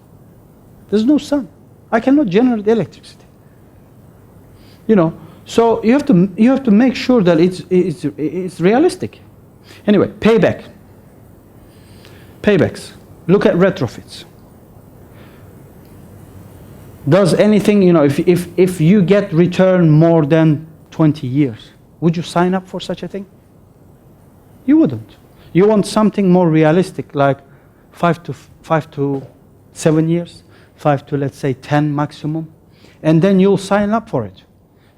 There's no sun. I cannot generate electricity. You know, so you have to make sure that it's realistic. Anyway, paybacks. Look at retrofits. Does anything, you know, if you get return more than 20 years, would you sign up for such a thing? You wouldn't. You want something more realistic, like 5 to 7 years, 5 to, let's say, 10 maximum, and then you'll sign up for it,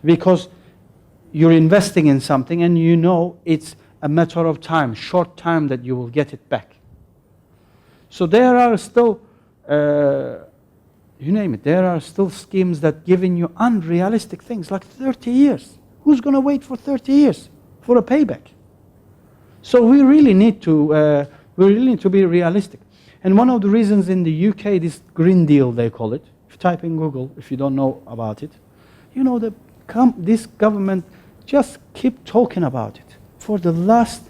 because you're investing in something and you know it's a matter of time, short time, that you will get it back. So there are still, you name it, there are still schemes that giving you unrealistic things, like 30 years. Who's going to wait for 30 years for a payback? So we really need to be realistic. And one of the reasons in the UK, this Green Deal, they call it, if you type in Google, if you don't know about it, you know, this government just keep talking about it. For the last,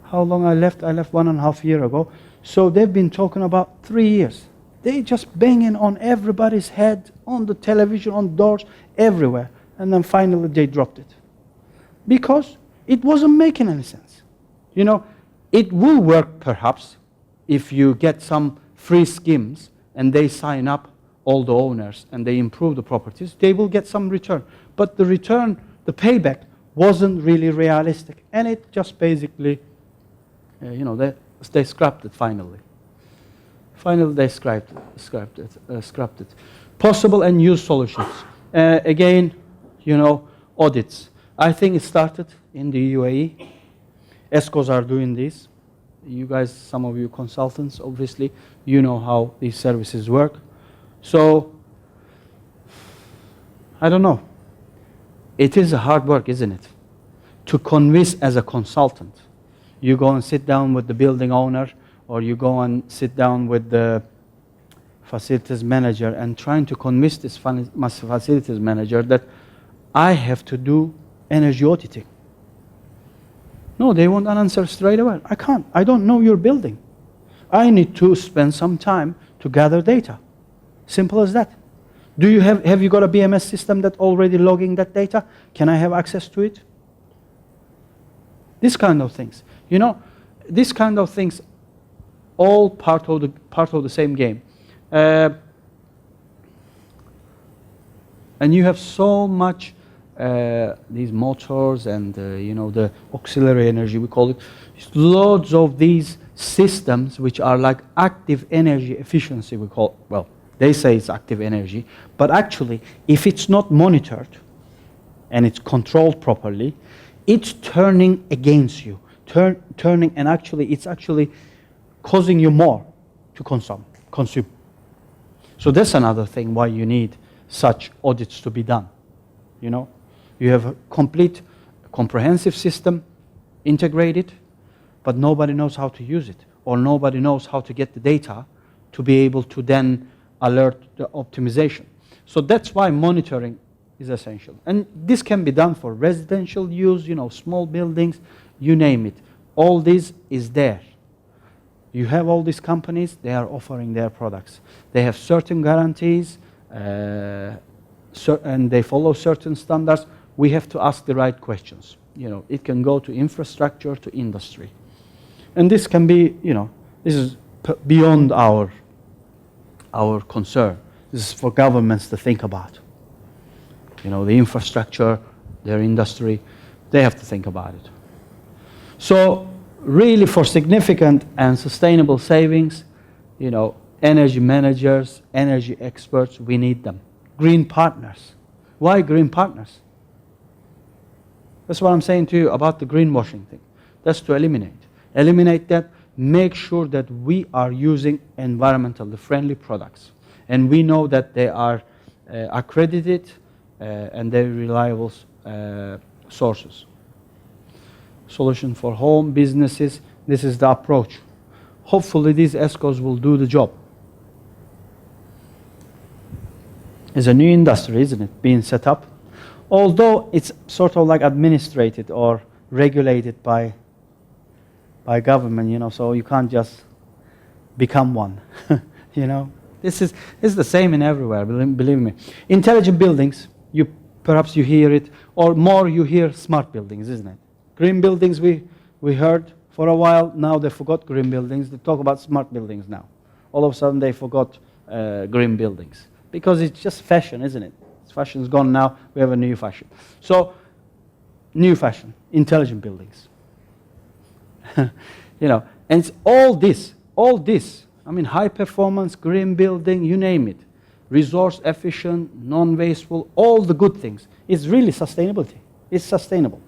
how long I left 1.5 years ago, so they've been talking about 3 years. They just banging on everybody's head, on the television, on doors, everywhere. And then finally they dropped it. Because it wasn't making any sense. You know, it will work perhaps if you get some free schemes and they sign up all the owners and they improve the properties, they will get some return. But the return, the payback, wasn't really realistic. And it just basically, you know, they scrapped it finally. Finally, they scrapped it. Possible and used solutions. Again, you know, audits. I think it started in the UAE. ESCOs are doing this. You guys, some of you consultants, obviously, you know how these services work. So, I don't know. It is a hard work, isn't it? To convince as a consultant. You go and sit down with the building owner, or you go and sit down with the facilities manager and trying to convince this facilities manager that I have to do energy auditing. No, they want an answer straight away. I can't. I don't know your building. I need to spend some time to gather data. Simple as that. Have you got a BMS system that already logging that data? Can I have access to it? This kind of things. You know, this kind of things, all part of the same game. And you have so much these motors and you know, the auxiliary energy, we call it, loads of these systems which are like active energy efficiency, we call, well, they say it's active energy, but actually if it's not monitored and it's controlled properly, it's turning against you, turning, and actually it's actually causing you more to consume. So that's another thing why you need such audits to be done. You know, you have a complete, comprehensive system, integrated, but nobody knows how to use it, or nobody knows how to get the data to be able to then alert the optimization. So that's why monitoring is essential. And this can be done for residential use, you know, small buildings, you name it. All this is there. You have all these companies, they are offering their products. They have certain guarantees, and they follow certain standards. We have to ask the right questions. You know, it can go to infrastructure, to industry. And this can be, you know, this is beyond our concern. This is for governments to think about. You know, the infrastructure, their industry, they have to think about it. So, really for significant and sustainable savings, you know, energy managers, energy experts, we need them. Green partners. Why green partners? That's what I'm saying to you about the greenwashing thing. That's to eliminate. Eliminate that, make sure that we are using environmentally friendly products. And we know that they are accredited and they're reliable sources. Solution for home, businesses, this is the approach. Hopefully these ESCOs will do the job. It's a new industry, isn't it, being set up? Although it's sort of like administrated or regulated by government, you know, so you can't just become one, you know. This is the same in everywhere, believe me. Intelligent buildings, perhaps you hear it, or more you hear smart buildings, isn't it? Green buildings we heard for a while, now they forgot green buildings, they talk about smart buildings now. All of a sudden they forgot green buildings. Because it's just fashion, isn't it? Fashion's gone now, we have a new fashion. So, new fashion, intelligent buildings. You know, and it's all this, I mean, high performance, green building, you name it. Resource efficient, non-wasteful, all the good things. It's really sustainability. It's sustainable.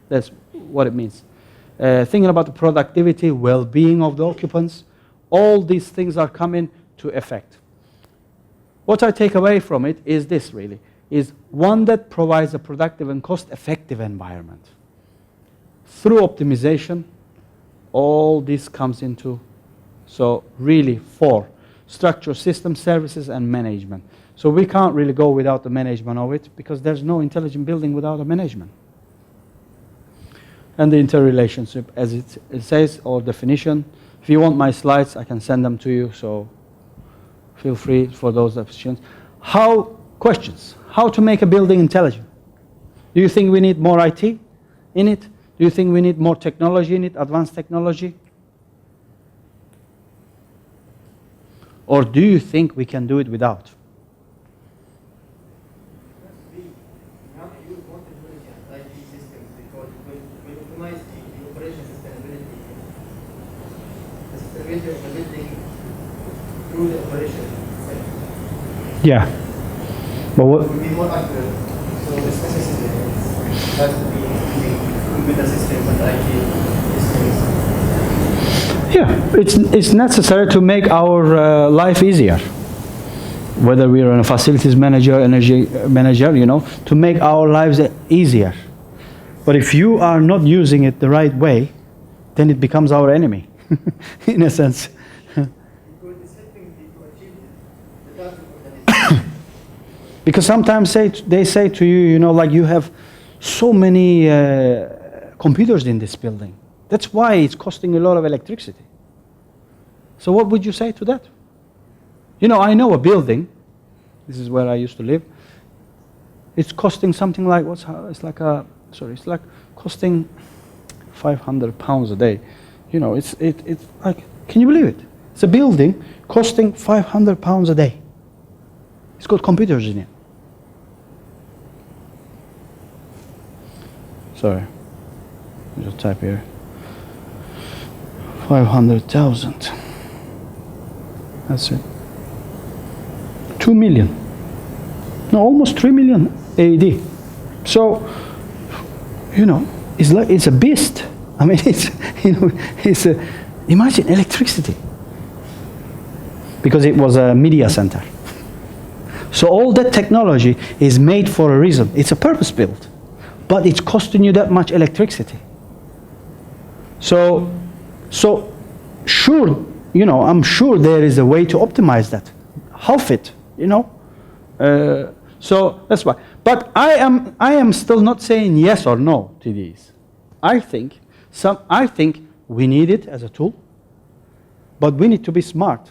That's what it means. Thinking about the productivity, well-being of the occupants, all these things are coming to effect. What I take away from it is this really, is one that provides a productive and cost-effective environment. Through optimization, all this comes into, so really 4, structure, system, services, and management. So we can't really go without the management of it because there's no intelligent building without a management. And the interrelationship, as it says, or definition. If you want my slides, I can send them to you, so feel free for those questions. Questions. How to make a building intelligent? Do you think we need more IT in it? Do you think we need more technology in it, advanced technology? Or do you think we can do it without? We have to use more technology and IT systems because we optimize the operation sustainability. The sustainability of the building through the operation. Yeah. But what? It will be more accurate. So it's necessary. It has to be using computer systems and IT systems. Yeah, it's necessary to make our life easier. Whether we are a facilities manager, energy manager, you know, to make our lives easier. But if you are not using it the right way, then it becomes our enemy, in a sense. Because it's helping to achieve the task of the Because sometimes they say to you, you know, like you have so many computers in this building. That's why it's costing a lot of electricity. So what would you say to that? You know, I know a building. This is where I used to live. It's costing something like it's like costing £500 a day. You know, it's like, can you believe it? It's a building costing £500 a day. It's got computers in it. Sorry, just type here. 500,000. That's it. 2 million. No, almost 3 million AD. So, you know, it's a beast. I mean, imagine electricity. Because it was a media center. So all that technology is made for a reason. It's a purpose built. But it's costing you that much electricity. So sure, you know, I'm sure there is a way to optimize that. Half it, you know. So that's why. But I am still not saying yes or no to these. I think we need it as a tool, but we need to be smart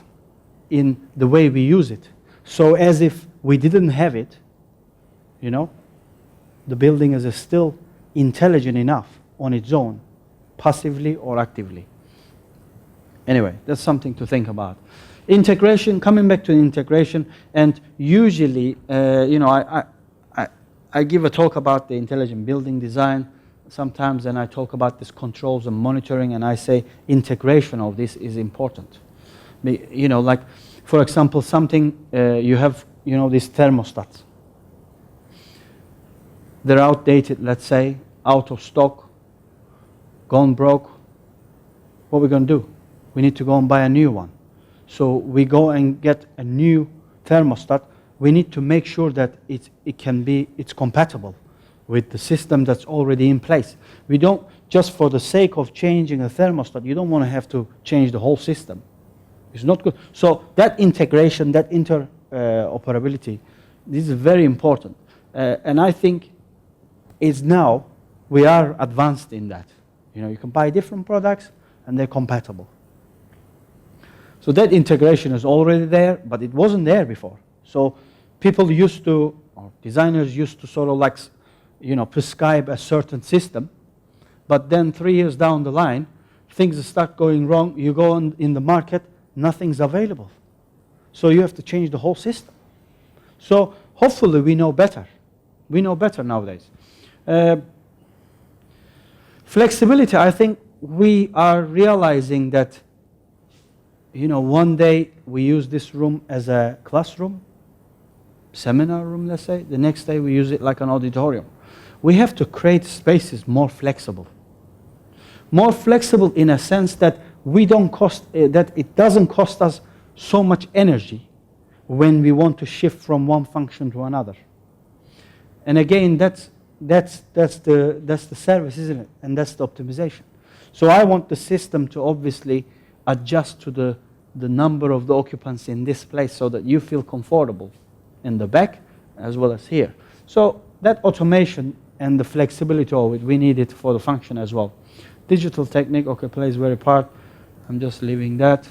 in the way we use it. So as if we didn't have it, you know, the building is still intelligent enough on its own, passively or actively. Anyway, that's something to think about. Integration, coming back to integration, and usually, you know, I give a talk about the intelligent building design sometimes, and I talk about this controls and monitoring, and I say integration of this is important. You know, like, for example, something you have, you know, these thermostats. They're outdated, let's say, out of stock, gone broke. what we're going to do? We need to go and buy a new one. So we go and get a new thermostat. We need to make sure that it's compatible with the system that's already in place. We don't, just for the sake of changing a thermostat, you don't want to have to change the whole system. It's not good. So that integration, that interoperability, this is very important. And I think now we are advanced in that. You can buy different products and they're compatible. So that integration is already there, but it wasn't there before. So people used to, or designers used to sort of like, prescribe a certain system, but then 3 years down the line, things start going wrong. You go in the market, nothing's available. So you have to change the whole system. So hopefully we know better. We know better nowadays. Flexibility, I think we are realizing that, one day we use this room as a classroom, seminar room, let's say. The next day we use it like an auditorium. We have to create spaces more flexible. More flexible in a sense that that it doesn't cost us so much energy when we want to shift from one function to another. And again, that's the service, isn't it? And that's the optimization. So I want the system to obviously adjust to the number of the occupants in this place so that you feel comfortable in the back as well as here. So that automation and the flexibility of it, we need it for the function as well. Digital technique, okay, plays very part. I'm just leaving that.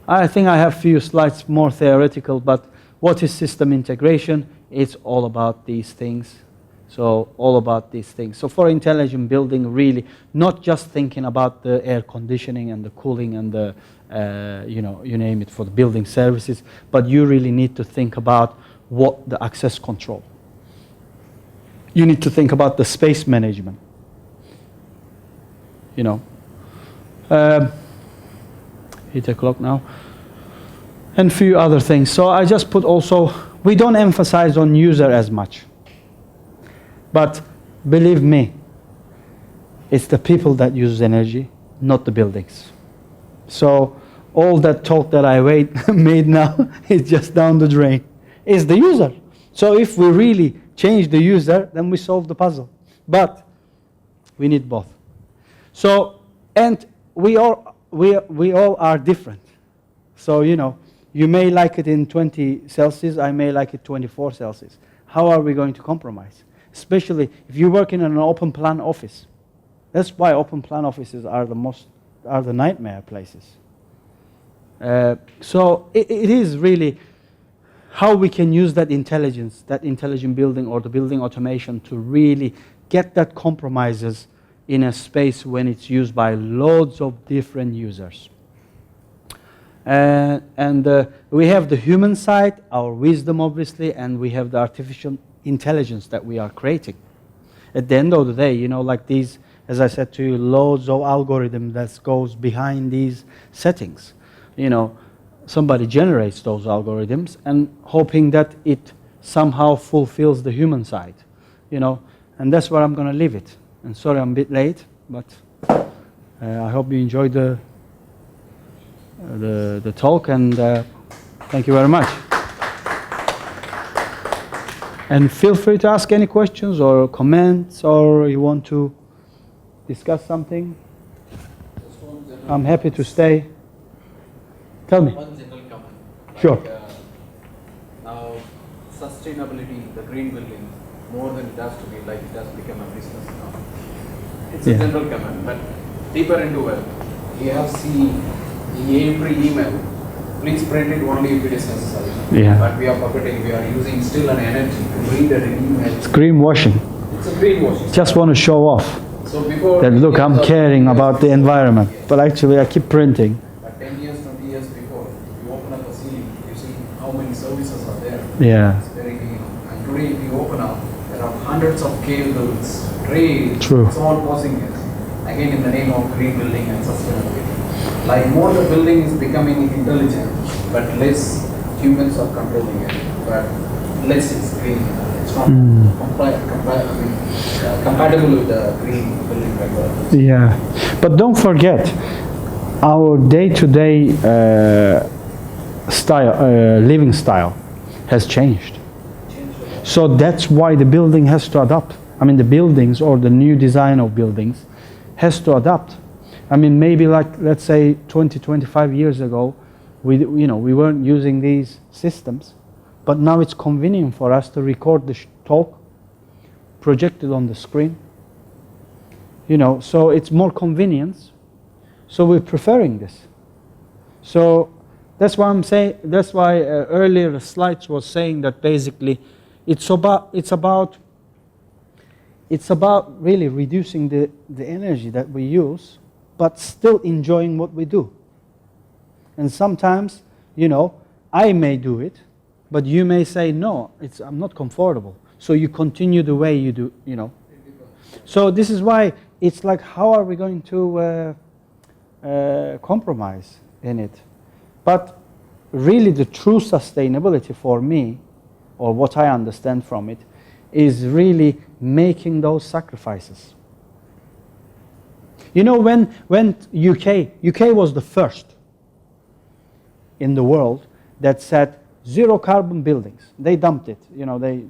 I think I have a few slides more theoretical, but what is system integration? It's all about these things. So all about these things. So for intelligent building, really, not just thinking about the air conditioning and the cooling and the, you name it, for the building services, but you really need to think about what the access control. You need to think about the space management. 8 o'clock now. And few other things. So I just put also, we don't emphasize on user as much. But believe me, it's the people that use energy, not the buildings. So all that talk that I made now is just down the drain. It's the user. So if we really change the user, then we solve the puzzle. But we need both. So, and we all are different. So, you may like it in 20 Celsius, I may like it 24 Celsius. How are we going to compromise? Especially if you work in an open plan office. That's why open plan offices are the nightmare places. So it is really how we can use that intelligence, that intelligent building or the building automation to really get that compromises in a space when it's used by loads of different users. And we have the human side, our wisdom obviously, and we have the artificial intelligence that we are creating. At the end of the day, like these, as I said to you, loads of algorithm that goes behind these settings. Somebody generates those algorithms and hoping that it somehow fulfills the human side, and that's where I'm going to leave it. And sorry I'm a bit late, but I hope you enjoyed the talk, and thank you very much. And feel free to ask any questions or comments, or you want to discuss something. I'm happy to stay. Tell me. One general comment. Sure. Now, sustainability, the green building, more than it has to be, like it has become a business now. It's a general comment, but deeper into it, we have seen in every email, please print it only if it is necessary. Yeah. But we are puppeting, we are using still an energy to read an email. It's greenwashing. It's a greenwashing. Just want to show off So before that, look, I'm caring about the environment, but actually I keep printing. But 10 years, 20 years before, you open up a ceiling, you see how many services are there. Yeah. It's very clean. And today if you open up, there are hundreds of cables, trays, True. it's all causing it. Again in the name of green building and sustainability. Like more the building is becoming intelligent, but less humans are controlling it. But less is green. it's not compatible with the green building requirements. Yeah, but don't forget, our day-to-day living style has changed. So that's why the building has to adapt. I mean, the buildings or the new design of buildings has to adapt. I mean, maybe like, let's say 20, 25 years ago, we weren't using these systems, but now it's convenient for us to record the talk, project it on the screen. So it's more convenience. So we're preferring this. So that's why I'm saying. That's why earlier the slides was saying that basically, it's about really reducing the energy that we use, but still enjoying what we do. And sometimes, I may do it, but you may say, no, I'm not comfortable. So you continue the way you do, So this is why it's like, how are we going to compromise in it? But really the true sustainability for me, or what I understand from it, is really making those sacrifices. When UK was the first in the world that said zero carbon buildings. They dumped it.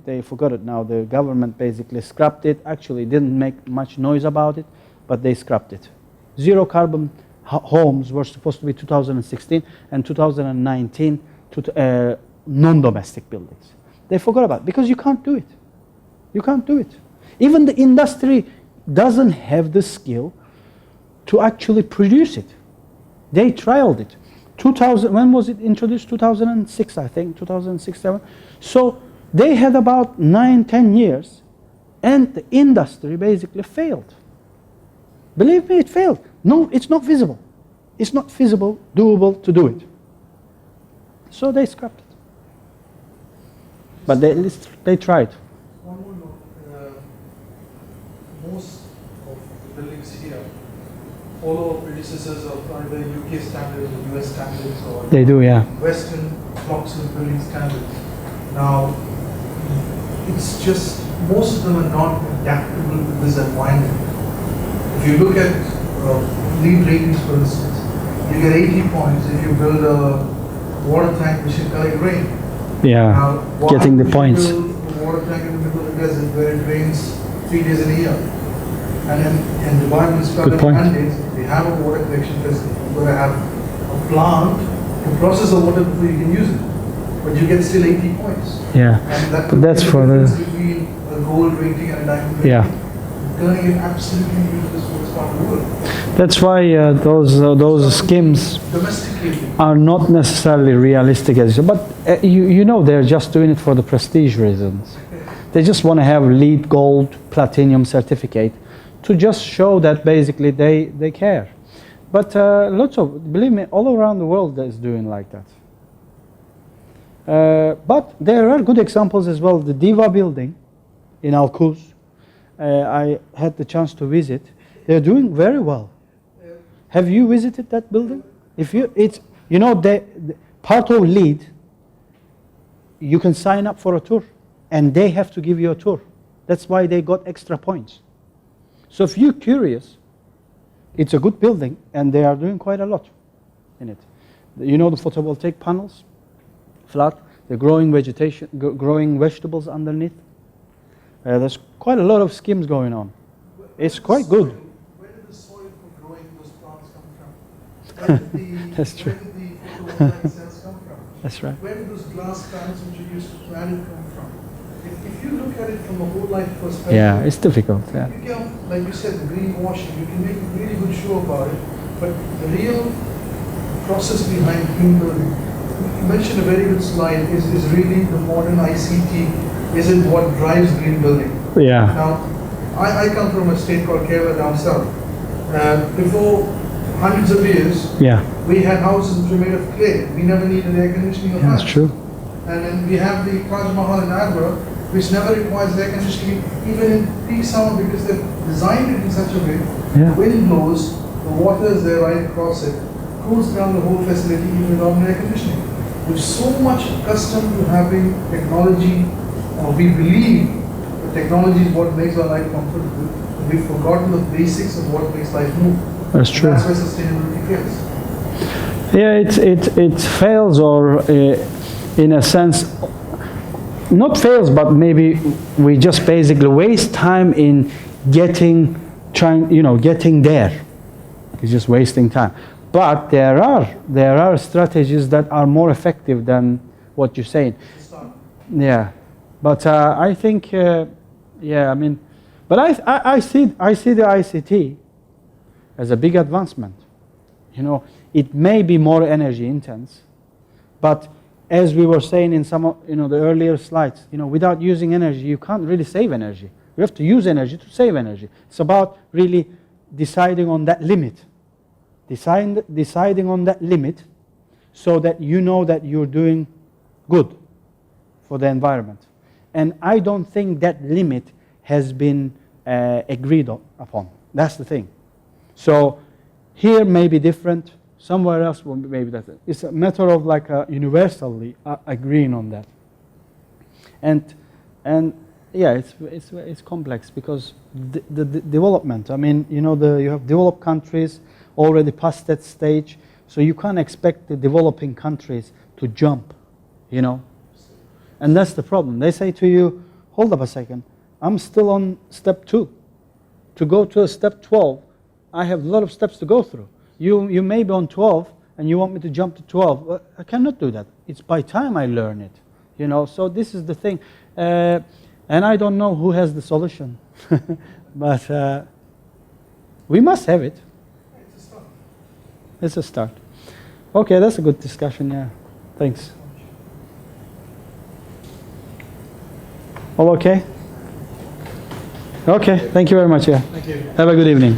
They forgot it now. The government basically scrapped it. Actually didn't make much noise about it, but they scrapped it. Zero carbon homes were supposed to be 2016 and 2019 non-domestic buildings. They forgot about it because you can't do it. You can't do it. Even the industry doesn't have the skill to actually produce it. They trialed it. When was it introduced? 2006, I think, 2006-7. So they had about 9-10 years, and the industry basically failed. Believe me, it failed. No, it's not feasible. It's not feasible, doable to do it. So they scrapped it. But they tried. One more note. Most of the buildings here follow predecessors of either UK standards or US standards or They do, yeah. Western blocks of building standards. Now, it's just most of them are not adaptable to this environment. If you look at LEED ratings, for instance, you get 80 points if you build a water tank which can collect rain. Yeah, Now, getting the why points. would you build a water tank in the middle of the desert where it rains 3 days in a year? And then the environment mandates, we have a water collection facility. You've got to have a plant to process the water before you can use it. But you get still 80 points. Yeah, And that but that's for difference the... between a gold rating and a diamond rating. Yeah. Turning it absolutely useless for this part of the world. That's why those schemes Domesticated. are not necessarily realistic as you, but they're just doing it for the prestige reasons. They just want to have LEED gold platinum certificate to just show that basically they care. But believe me, all around the world is doing like that. But there are good examples as well. The Diva building in Al Quoz, I had the chance to visit. They're doing very well. Have you visited that building? Part of LEED, you can sign up for a tour, and they have to give you a tour. That's why they got extra points. So if you're curious, it's a good building, and they are doing quite a lot in it. The photovoltaic panels, flat, the growing vegetation, growing vegetables underneath. There's quite a lot of schemes going on. It's quite good. Where did the soil for growing those plants come from? Where did the, That's true. Where did the photovoltaic cells come from? That's right. Where did those glass panels which you used to plant it come from? If you look at it from a whole life perspective, Yeah, it's difficult. Yeah. you can, like you said, the greenwashing, you can make a really good show about it, but the real process behind green building, you mentioned a very good slide, is really the modern ICT, isn't what drives green building. Yeah. Now, I come from a state called Kerala down south. Before hundreds of years, Yeah. we had houses which were made of clay. We never needed air conditioning or That's fans. true. And then we have the Taj Mahal in Agra, which never requires air conditioning, even in peak summer, because they've designed it in such a way. Yeah. The wind blows, the water is there right across it, cools down the whole facility even without air conditioning. We're so much accustomed to having technology we believe that technology is what makes our life comfortable. We've forgotten the basics of what makes life move. That's true. That's where sustainability fails. Yeah, it fails, or in a sense, not fails, but maybe we just basically waste time in getting there. It's just wasting time. But there are strategies that are more effective than what you're saying. Yeah, but I think, yeah, I mean, but I see the ICT as a big advancement. You know, it may be more energy intense, but as we were saying in some of, the earlier slides, without using energy, you can't really save energy. You have to use energy to save energy. It's about really deciding on that limit. Deciding on that limit so that you know that you're doing good for the environment. And I don't think that limit has been agreed upon. That's the thing. So here may be different, somewhere else will be that. It's a matter of like universally agreeing on that. And yeah, it's complex because the development. I mean, you have developed countries already past that stage, so you can't expect the developing countries to jump, And that's the problem. They say to you, hold up a second, I'm still on step 2. To go to step 12, I have a lot of steps to go through. You may be on 12 and you want me to jump to 12. Well, I cannot do that. It's by time I learn it, So this is the thing. And I don't know who has the solution, but we must have it. It's a start. Okay, that's a good discussion, yeah. Thanks. All okay? Okay, thank you very much, yeah. Thank you. Have a good evening.